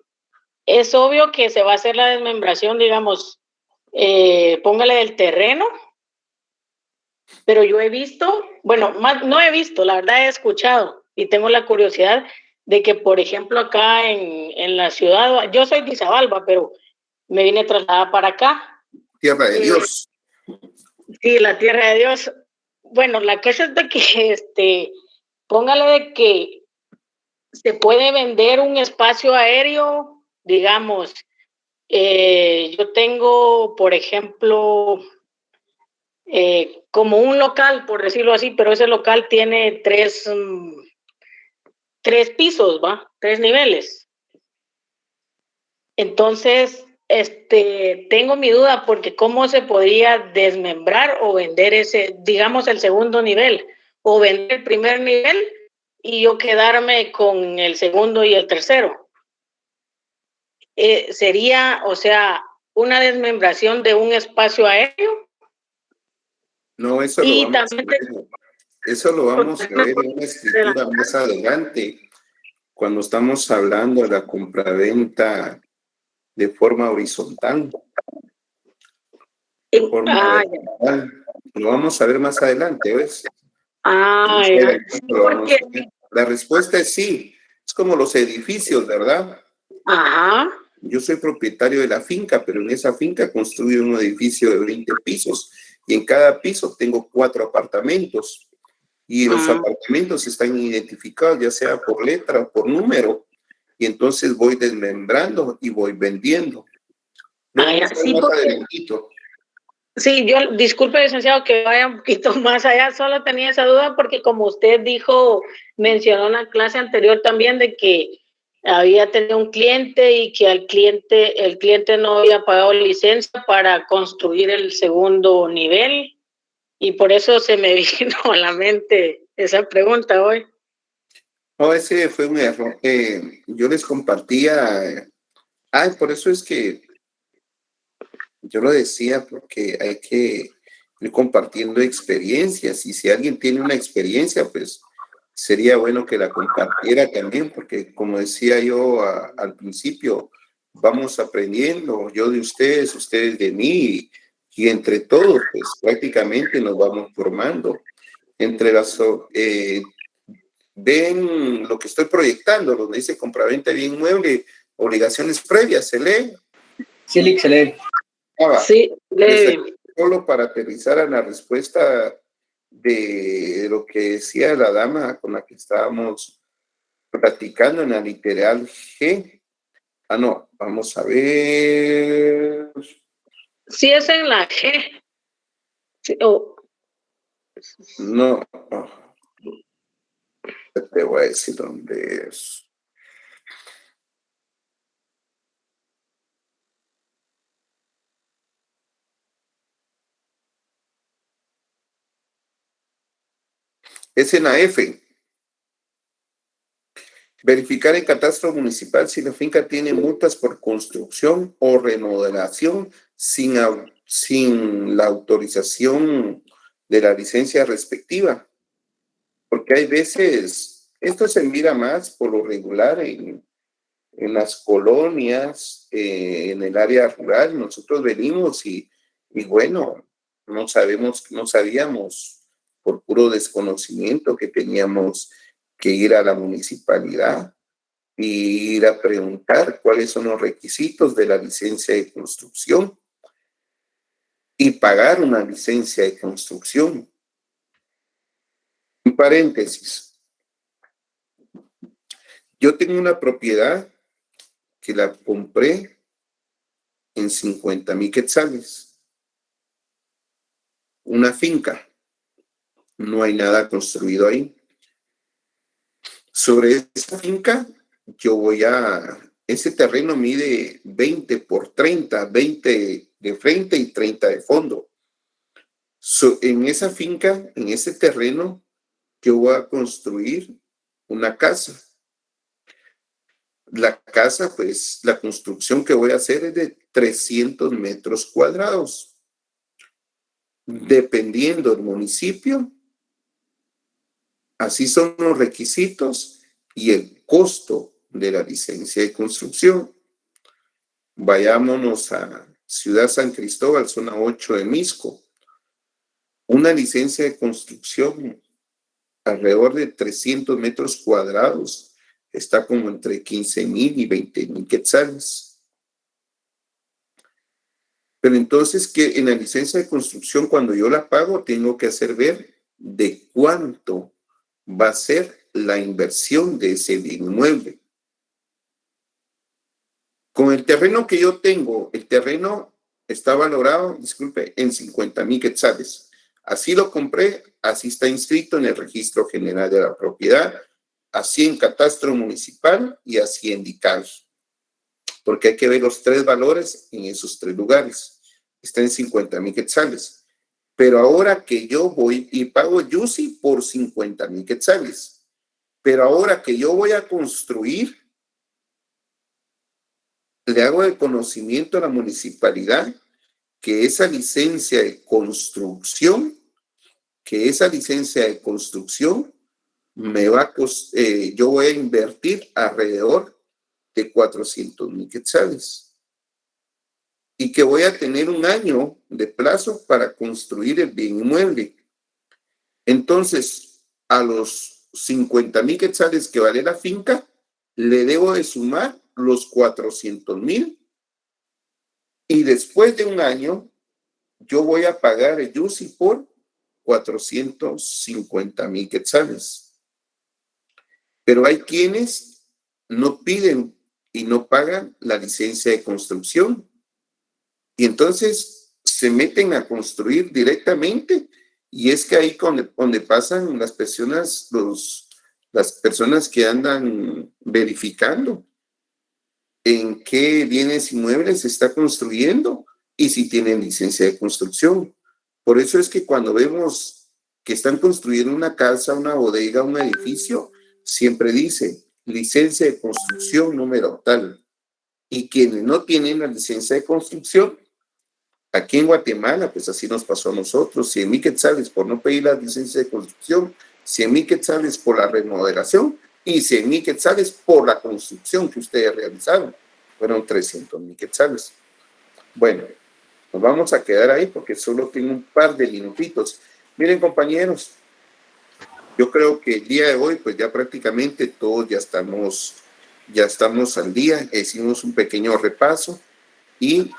es obvio que se va a hacer la desmembración, digamos, póngale del terreno, pero yo he visto, bueno, no he visto, la verdad he escuchado y tengo la curiosidad de que, por ejemplo, acá en la ciudad, yo soy de Izabal, pero me vine trasladada para acá. Tierra de Dios. Sí, la tierra de Dios. Bueno, la cosa es de que, póngale de que se puede vender un espacio aéreo, digamos, yo tengo, por ejemplo, como un local, por decirlo así, pero ese local tiene 3 pisos, ¿va? 3 niveles. Entonces, tengo mi duda porque cómo se podría desmembrar o vender ese, digamos, el segundo nivel, o vender el primer nivel y yo quedarme con el segundo y el tercero. Sería, o sea, una desmembración de un espacio aéreo. No, eso y lo vamos también Eso lo vamos a ver en una escritura más adelante, cuando estamos hablando de la compraventa de forma horizontal. De forma vertical. Lo vamos a ver más adelante, ¿ves? Sí, porque... La respuesta es sí. Es como los edificios, ¿verdad? Ajá. Yo soy propietario de la finca, pero en esa finca construí un edificio de 20 pisos y en cada piso tengo 4 apartamentos y los apartamentos están identificados ya sea por letra o por número y entonces voy desmembrando y voy vendiendo. Sí, yo, disculpe, licenciado, que vaya un poquito más allá, solo tenía esa duda porque como usted dijo, mencionó en la clase anterior también de que había tenido un cliente y que el cliente no había pagado licencia para construir el segundo nivel y por eso se me vino a la mente esa pregunta hoy. No, ese fue un error. Yo les compartía, por eso es que yo lo decía, porque hay que ir compartiendo experiencias y si alguien tiene una experiencia, pues sería bueno que la compartiera también, porque como decía yo al principio, vamos aprendiendo, yo de ustedes, ustedes de mí, y entre todos, pues prácticamente nos vamos formando. Entre las, ven lo que estoy proyectando, donde dice compraventa de bien inmueble, obligaciones previas, ¿se lee? Sí, se lee. Sí, solo para aterrizar a la respuesta de lo que decía la dama con la que estábamos platicando en la literal G. No, vamos a ver. Sí, es en la G. Sí, No, te voy a decir dónde es. Es en la F. Verificar en catastro municipal si la finca tiene multas por construcción o remodelación sin la autorización de la licencia respectiva. Porque hay veces, esto se mira más por lo regular en las colonias, en el área rural. Nosotros venimos y bueno, no sabíamos por puro desconocimiento que teníamos que ir a la municipalidad y ir a preguntar cuáles son los requisitos de la licencia de construcción y pagar una licencia de construcción. En paréntesis, yo tengo una propiedad que la compré en 50,000 quetzales. Una finca. No hay nada construido ahí. Sobre esa finca, ese terreno mide 20 por 30, 20 de frente y 30 de fondo. En esa finca, en ese terreno, yo voy a construir una casa. La casa, pues, la construcción que voy a hacer es de 300 metros cuadrados. Dependiendo del municipio, así son los requisitos y el costo de la licencia de construcción. Vayámonos a Ciudad San Cristóbal, zona 8 de Misco. Una licencia de construcción alrededor de 300 metros cuadrados está como entre 15,000 y 20,000 quetzales. Pero entonces que en la licencia de construcción, cuando yo la pago, tengo que hacer ver de cuánto va a ser la inversión de ese bien inmueble. Con el terreno que yo tengo, el terreno está valorado, en 50,000 quetzales. Así lo compré, así está inscrito en el registro general de la propiedad, así en catastro municipal y así en DICAL. Porque hay que ver los 3 valores en esos 3 lugares. Está en 50,000 quetzales. Pero ahora que yo voy y pago YUSI por 50,000 quetzales. Pero ahora que yo voy a construir, le hago el conocimiento a la municipalidad que esa licencia de construcción que esa licencia de construcción me va a yo voy a invertir alrededor de 400,000 quetzales y que voy a tener un año de plazo para construir el bien inmueble. Entonces, a los 50,000 quetzales que vale la finca, le debo de sumar los 400,000 y después de un año yo voy a pagar el UCI por 450,000 quetzales. Pero hay quienes no piden y no pagan la licencia de construcción. Y entonces se meten a construir directamente. Y es que ahí donde pasan las personas que andan verificando en qué bienes inmuebles se está construyendo y si tienen licencia de construcción. Por eso es que cuando vemos que están construyendo una casa, una bodega, un edificio, siempre dice licencia de construcción número tal. Y quienes no tienen la licencia de construcción, aquí en Guatemala, pues así nos pasó a nosotros, 100,000 quetzales por no pedir la licencia de construcción, 100,000 quetzales por la remodelación y 100,000 quetzales por la construcción que ustedes realizaron. Fueron 300,000 quetzales. Bueno, nos vamos a quedar ahí porque solo tengo un par de minutitos. Miren, compañeros, yo creo que el día de hoy, pues ya prácticamente todos ya estamos al día. Hicimos un pequeño repaso y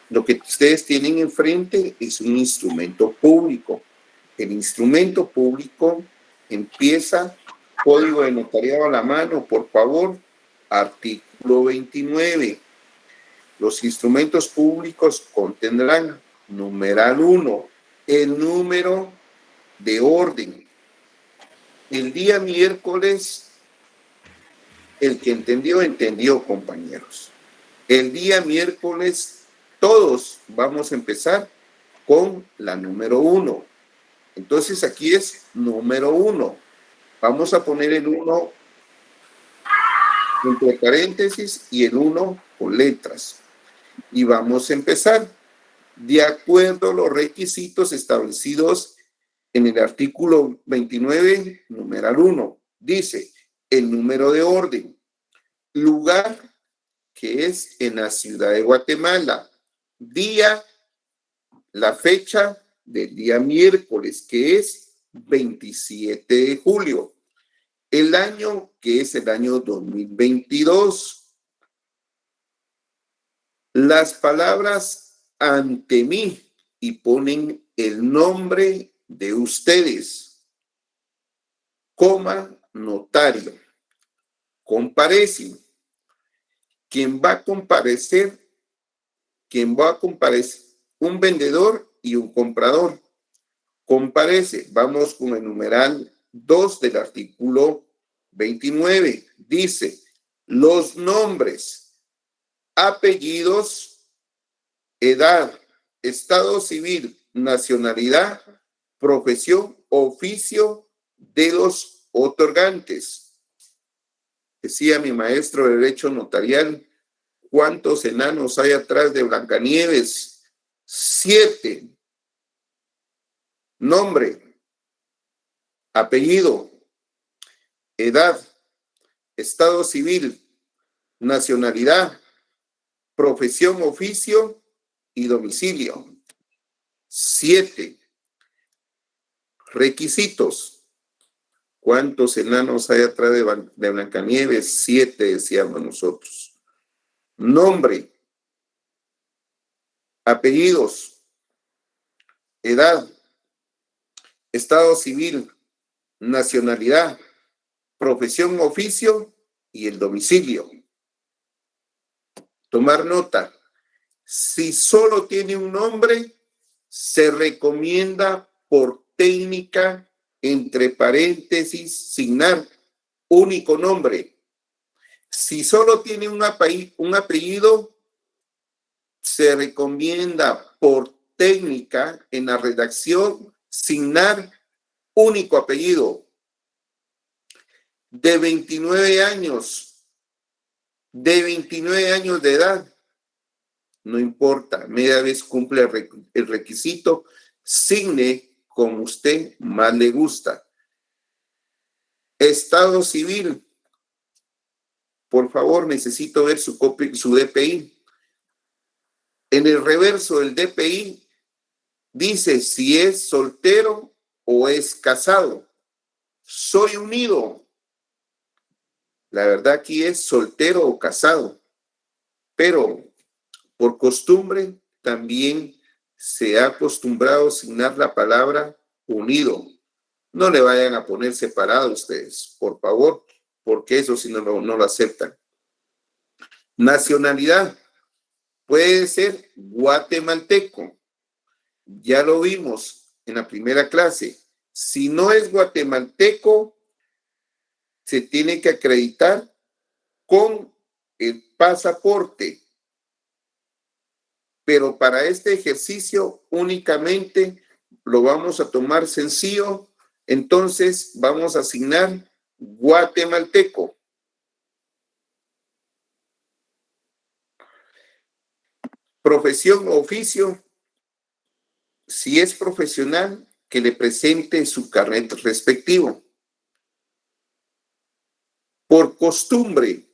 lo que ustedes tienen enfrente es un instrumento público. El instrumento público empieza, código de notariado a la mano, por favor, artículo 29. Los instrumentos públicos contendrán, numeral 1, el número de orden. El día miércoles, el que entendió, compañeros. El día miércoles, todos vamos a empezar con la número 1. Entonces aquí es número 1. Vamos a poner el 1 entre paréntesis y el 1 con letras. Y vamos a empezar de acuerdo a los requisitos establecidos en el artículo 29, numeral 1. Dice el número de orden, lugar que es en la ciudad de Guatemala, día, la fecha del día miércoles, que es 27 de julio. El año, que es el año 2022. Las palabras ante mí y ponen el nombre de ustedes, coma, notario. Comparecen. ¿Quién va a comparecer? Un vendedor y un comprador. Comparece. Vamos con el numeral 2 del artículo 29. Dice, los nombres, apellidos, edad, estado civil, nacionalidad, profesión, oficio de los otorgantes. Decía mi maestro de Derecho Notarial, ¿cuántos enanos hay atrás de Blancanieves? 7. Nombre, apellido, edad, estado civil, nacionalidad, profesión, oficio y domicilio. 7. Requisitos. ¿Cuántos enanos hay atrás de Blancanieves? 7, decíamos nosotros. Nombre, apellidos, edad, estado civil, nacionalidad, profesión, oficio y el domicilio. Tomar nota. Si solo tiene un nombre, se recomienda por técnica entre paréntesis signar único nombre. Si solo tiene un apellido, se recomienda por técnica en la redacción signar único apellido. De 29 años de edad, no importa, media vez cumple el requisito, signe como usted más le gusta. Estado civil. Por favor, necesito ver su DPI. En el reverso del DPI dice si es soltero o es casado. Soy unido. La verdad aquí es soltero o casado. Pero por costumbre también se ha acostumbrado a asignar la palabra unido. No le vayan a poner separado ustedes, por favor, porque eso sí no lo aceptan. Nacionalidad. Puede ser guatemalteco. Ya lo vimos en la primera clase. Si no es guatemalteco, se tiene que acreditar con el pasaporte. Pero para este ejercicio únicamente lo vamos a tomar sencillo. Entonces vamos a asignar guatemalteco. Profesión o oficio. Si es profesional, que le presente su carnet respectivo. Por costumbre,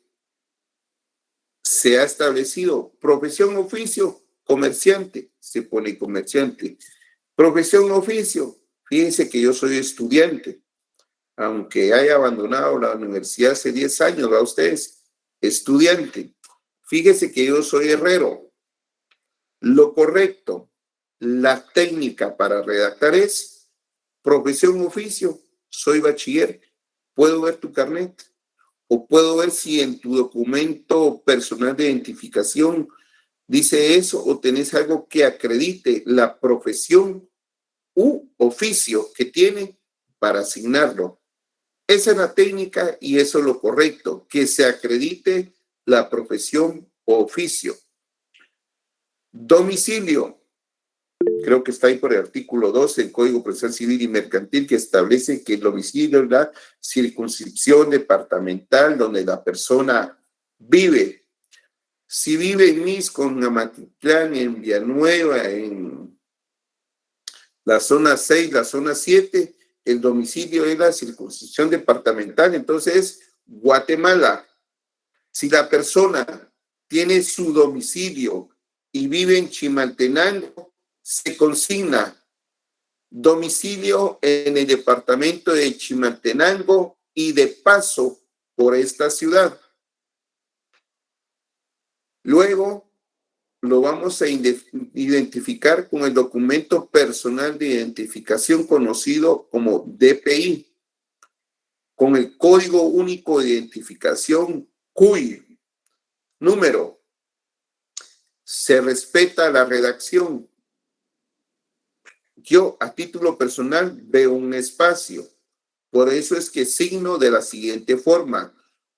se ha establecido profesión, oficio, comerciante, se pone comerciante. Profesión, oficio, fíjense que yo soy estudiante, aunque haya abandonado la universidad hace 10 años, ¿va ustedes? Estudiante. Fíjese que yo soy herrero. Lo correcto, la técnica para redactar es profesión, oficio, soy bachiller. ¿Puedo ver tu carnet? O puedo ver si en tu documento personal de identificación dice eso o tenés algo que acredite la profesión u oficio que tiene para asignarlo. Esa es la técnica y eso es lo correcto, que se acredite la profesión o oficio. Domicilio. Creo que está ahí por el artículo 12 del Código Procesal Civil y Mercantil, que establece que el domicilio es la circunscripción departamental donde la persona vive. Si vive en Misco, en Amatitlán, en Villanueva, en la zona 6, la zona 7, el domicilio es la circunscripción departamental, entonces es Guatemala. Si la persona tiene su domicilio y vive en Chimaltenango, se consigna domicilio en el departamento de Chimaltenango y de paso por esta ciudad. Luego lo vamos a identificar con el documento personal de identificación conocido como DPI, con el Código Único de Identificación CUI. Número. Se respeta la redacción. Yo, a título personal, veo un espacio. Por eso es que signo de la siguiente forma.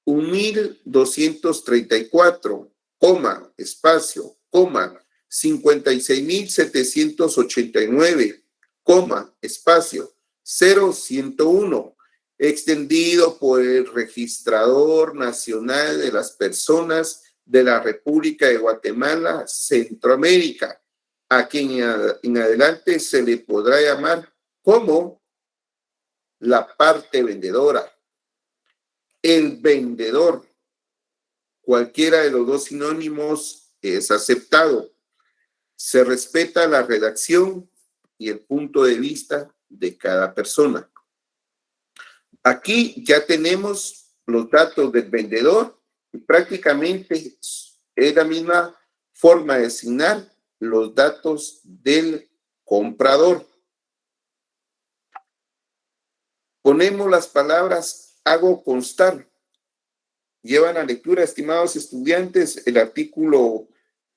1234, coma, espacio, coma, 56.789, coma, espacio, 0101, extendido por el Registrador Nacional de las Personas de la República de Guatemala, Centroamérica, a quien en adelante se le podrá llamar como la parte vendedora, el vendedor. Cualquiera de los dos sinónimos es aceptado. Se respeta la redacción y el punto de vista de cada persona. Aquí ya tenemos los datos del vendedor y prácticamente es la misma forma de asignar los datos del comprador. Ponemos las palabras hago constar. Llevan a lectura, estimados estudiantes, el artículo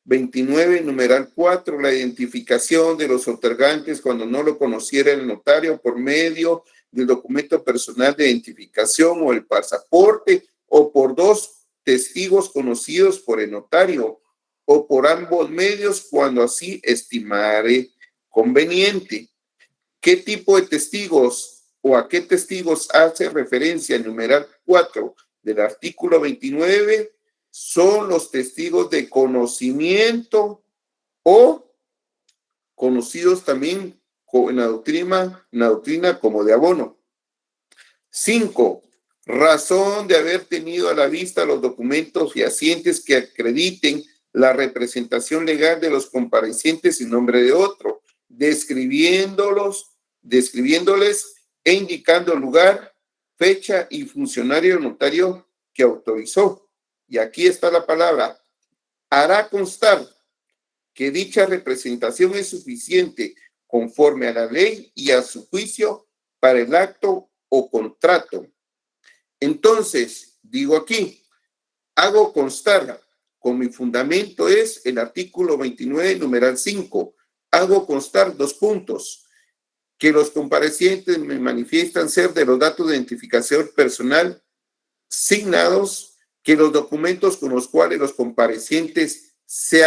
29, numeral 4, la identificación de los otorgantes cuando no lo conociera el notario por medio del documento personal de identificación o el pasaporte o por dos testigos conocidos por el notario o por ambos medios cuando así estimare conveniente. ¿Qué tipo de testigos o a qué testigos hace referencia el numeral 4 del artículo 29? Son los testigos de conocimiento o conocidos también en la doctrina como de abono. 5. Razón de haber tenido a la vista los documentos fehacientes que acrediten la representación legal de los comparecientes en nombre de otro, describiéndoles e indicando lugar, fecha y funcionario notario que autorizó. Y aquí está la palabra, hará constar que dicha representación es suficiente conforme a la ley y a su juicio para el acto o contrato. Entonces, digo aquí, hago constar, con mi fundamento es el artículo 29, numeral 5. Hago constar 2 puntos. Que los comparecientes me manifiestan ser de los datos de identificación personal signados, que los documentos con los cuales los comparecientes se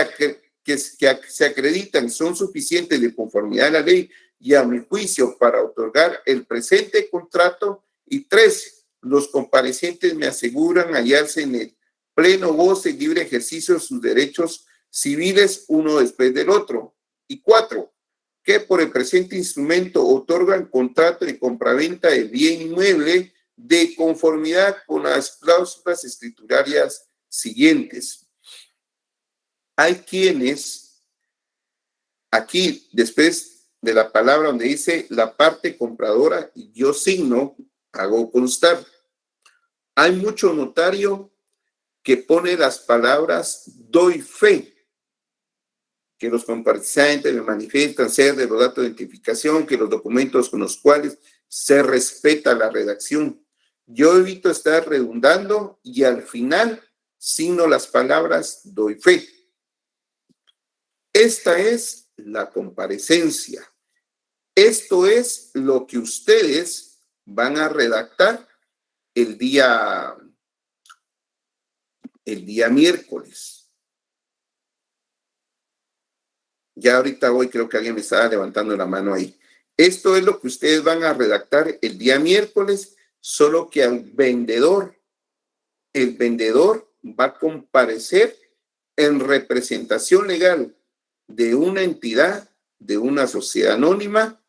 acreditan son suficientes de conformidad a la ley y a mi juicio para otorgar el presente contrato. Y 3, los comparecientes me aseguran hallarse en el pleno goce y libre ejercicio de sus derechos civiles uno después del otro. Y 4, que por el presente instrumento otorgan contrato de compraventa del bien inmueble de conformidad con las cláusulas escriturarias siguientes. Hay quienes, aquí después de la palabra donde dice la parte compradora, yo signo, hago constar. Hay mucho notario que pone las palabras doy fe, que los comparecientes me manifiestan ser de los datos de identificación, que los documentos con los cuales se respeta la redacción. Yo evito estar redundando y al final signo las palabras doy fe. Esta es la comparecencia. Esto es lo que ustedes van a redactar el día miércoles. Ya ahorita voy, creo que alguien me estaba levantando la mano ahí. Esto es lo que ustedes van a redactar el día miércoles, solo que el vendedor va a comparecer en representación legal de una entidad, de una sociedad anónima.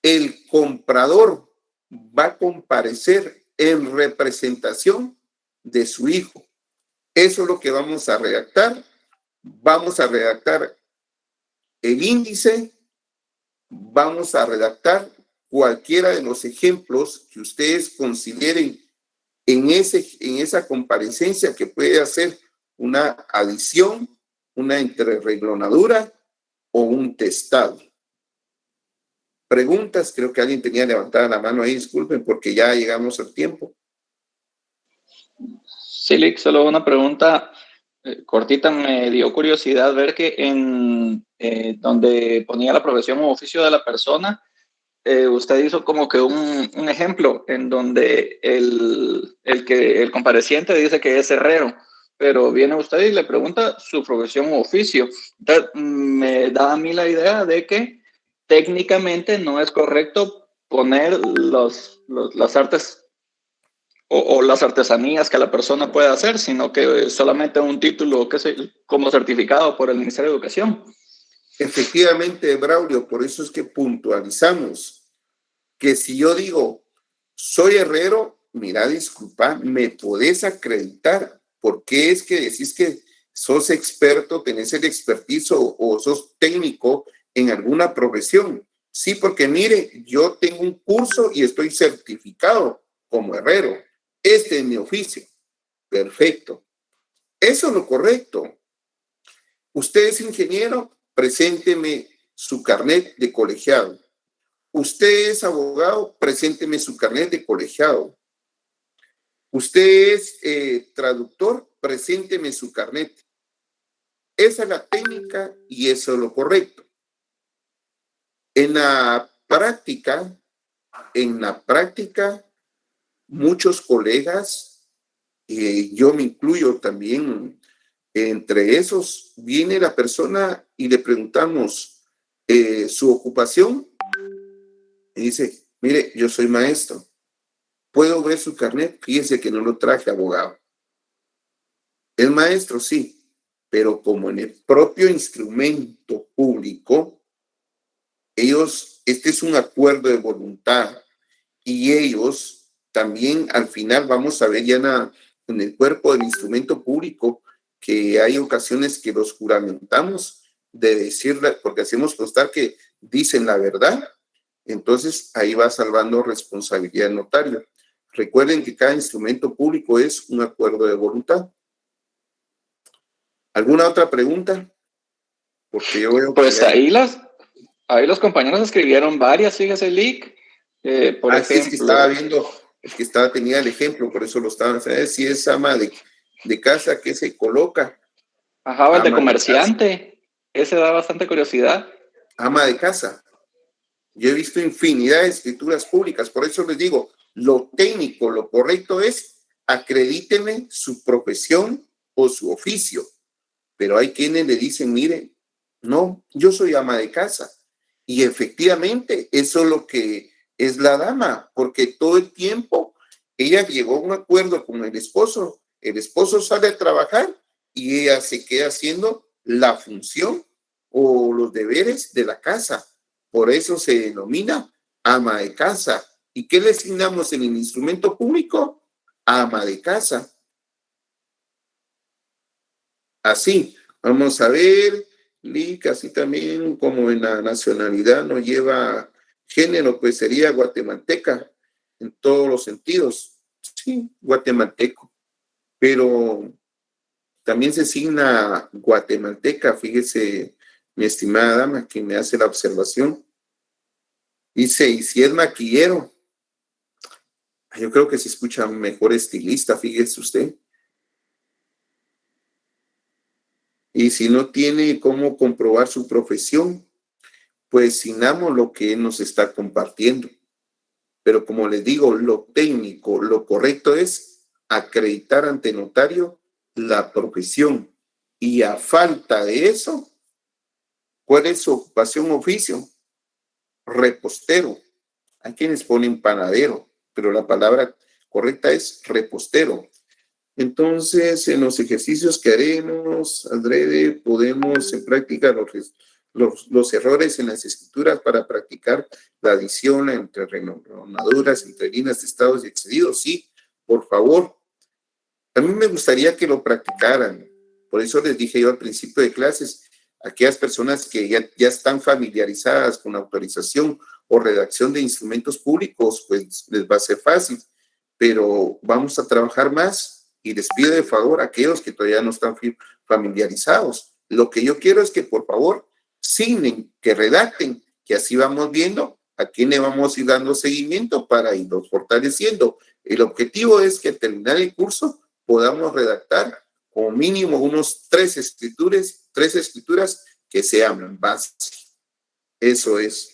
El comprador va a comparecer en representación de su hijo. Eso es lo que vamos a redactar. Vamos a redactar el índice, vamos a redactar cualquiera de los ejemplos que ustedes consideren en esa comparecencia que puede hacer una adición, una entrereglonadura o un testado. Preguntas, creo que alguien tenía levantada la mano ahí, disculpen porque ya llegamos al tiempo. Sí, Lick, solo una pregunta cortita. Me dio curiosidad ver que en donde ponía la profesión o oficio de la persona, usted hizo como que un ejemplo en donde el compareciente dice que es herrero, pero viene usted y le pregunta su profesión o oficio. Entonces, me da a mí la idea de que técnicamente no es correcto poner las artes o las artesanías que la persona puede hacer, sino que solamente un título como certificado por el Ministerio de Educación. Efectivamente, Braulio, por eso es que puntualizamos que si yo digo soy herrero, mira, disculpa, me podés acreditar. ¿Por qué es que decís que sos experto, tenés el expertise o sos técnico en alguna profesión? Sí, porque mire, yo tengo un curso y estoy certificado como herrero. Este es mi oficio. Perfecto. Eso es lo correcto. Usted es ingeniero, presénteme su carnet de colegiado. Usted es abogado, presénteme su carnet de colegiado. Usted es traductor, presénteme su carnet. Esa es la técnica y eso es lo correcto. En la práctica, muchos colegas, yo me incluyo también, entre esos, viene la persona y le preguntamos su ocupación y dice, mire, yo soy maestro. ¿Puedo ver su carnet? Fíjese que no lo traje, abogado. Es maestro, sí, pero como en el propio instrumento público, ellos este es un acuerdo de voluntad y ellos también al final vamos a ver ya en el cuerpo del instrumento público que hay ocasiones que los juramentamos de decirle, porque hacemos constar que dicen la verdad, entonces ahí va salvando responsabilidad del notario. Recuerden que cada instrumento público es un acuerdo de voluntad. ¿Alguna otra pregunta? Porque yo veo pues que ahí los compañeros escribieron varias, fíjese, Lick. Por ejemplo, es que estaba viendo, tenía el ejemplo, por eso lo estaban haciendo. Si es ama de casa, ¿qué se coloca? Ajá, el de comerciante. Ese da bastante curiosidad. Ama de casa. Yo he visto infinidad de escrituras públicas, por eso les digo, lo técnico, lo correcto es acredítenme su profesión o su oficio. Pero hay quienes le dicen, mire, no, yo soy ama de casa. Y efectivamente, eso es lo que es la dama, porque todo el tiempo ella llegó a un acuerdo con el esposo sale a trabajar y ella se queda haciendo la función o los deberes de la casa. Por eso se denomina ama de casa. ¿Y qué le asignamos en el instrumento público? Ama de casa. Así, vamos a ver, casi también como en la nacionalidad no lleva género, pues sería guatemalteca en todos los sentidos. Sí, guatemalteco. Pero también se asigna guatemalteca, fíjese, mi estimada dama, que me hace la observación. Dice, y si es maquillero, yo creo que se escucha mejor estilista, fíjese usted. Y si no tiene cómo comprobar su profesión, pues signamos lo que él nos está compartiendo. Pero como les digo, lo técnico, lo correcto es acreditar ante notario la profesión. Y a falta de eso, ¿cuál es su ocupación o oficio? Repostero. Hay quienes ponen panadero, pero la palabra correcta es repostero. Entonces, en los ejercicios que haremos, adrede, podemos en práctica los errores en las escrituras para practicar la adición entre renovaduras, entre líneas de estados y excedidos. Sí, por favor. A mí me gustaría que lo practicaran. Por eso les dije yo al principio de clases, aquellas personas que ya están familiarizadas con autorización o redacción de instrumentos públicos, pues les va a ser fácil. Pero vamos a trabajar más. Y les pido de favor a aquellos que todavía no están familiarizados. Lo que yo quiero es que por favor signen, que redacten, que así vamos viendo a quién le vamos a ir dando seguimiento para irlos fortaleciendo. El objetivo es que al terminar el curso podamos redactar como mínimo unos 3 escrituras que sean base. Eso es.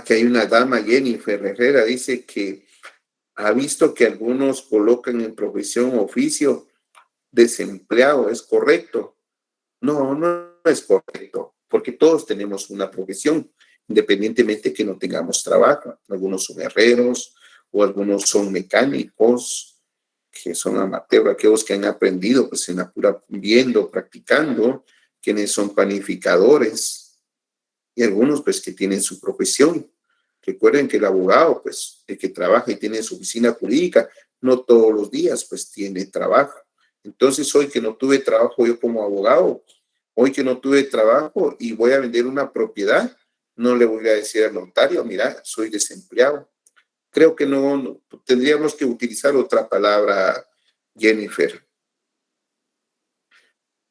Que hay una dama, Jennifer Herrera, dice que ha visto que algunos colocan en profesión o oficio desempleado. ¿Es correcto? No, no es correcto, porque todos tenemos una profesión, independientemente que no tengamos trabajo. Algunos son herreros o algunos son mecánicos, que son amateurs, aquellos que han aprendido pues en la pura viendo, practicando, quienes son panificadores. Y algunos pues que tienen su profesión. Recuerden que el abogado, pues el que trabaja y tiene su oficina jurídica, no todos los días pues tiene trabajo. Entonces hoy que no tuve trabajo yo como abogado, hoy que no tuve trabajo y voy a vender una propiedad, no le voy a decir al notario, mira, soy desempleado. Creo que no tendríamos que utilizar otra palabra, Jennifer.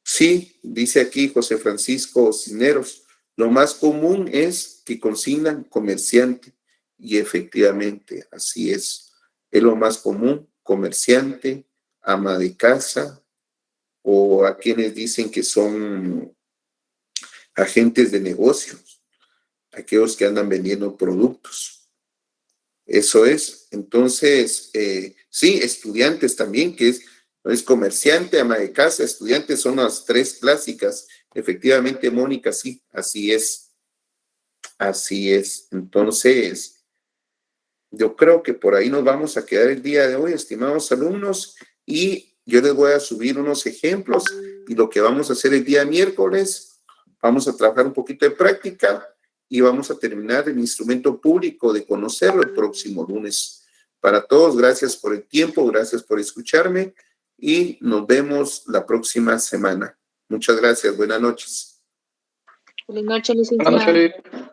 Sí, dice aquí José Francisco Cisneros, lo más común es que consignan comerciante y efectivamente así es. Es lo más común, comerciante, ama de casa o a quienes dicen que son agentes de negocios, aquellos que andan vendiendo productos. Eso es. Entonces, sí, estudiantes también, que es comerciante, ama de casa, estudiantes son las 3 clásicas. Efectivamente, Mónica, sí, así es. Así es. Entonces, yo creo que por ahí nos vamos a quedar el día de hoy, estimados alumnos, y yo les voy a subir unos ejemplos y lo que vamos a hacer el día miércoles, vamos a trabajar un poquito de práctica y vamos a terminar el instrumento público de conocerlo el próximo lunes. Para todos, gracias por el tiempo, gracias por escucharme y nos vemos la próxima semana. Muchas gracias, buenas noches. Buenas noches, licenciado. Buenas noches.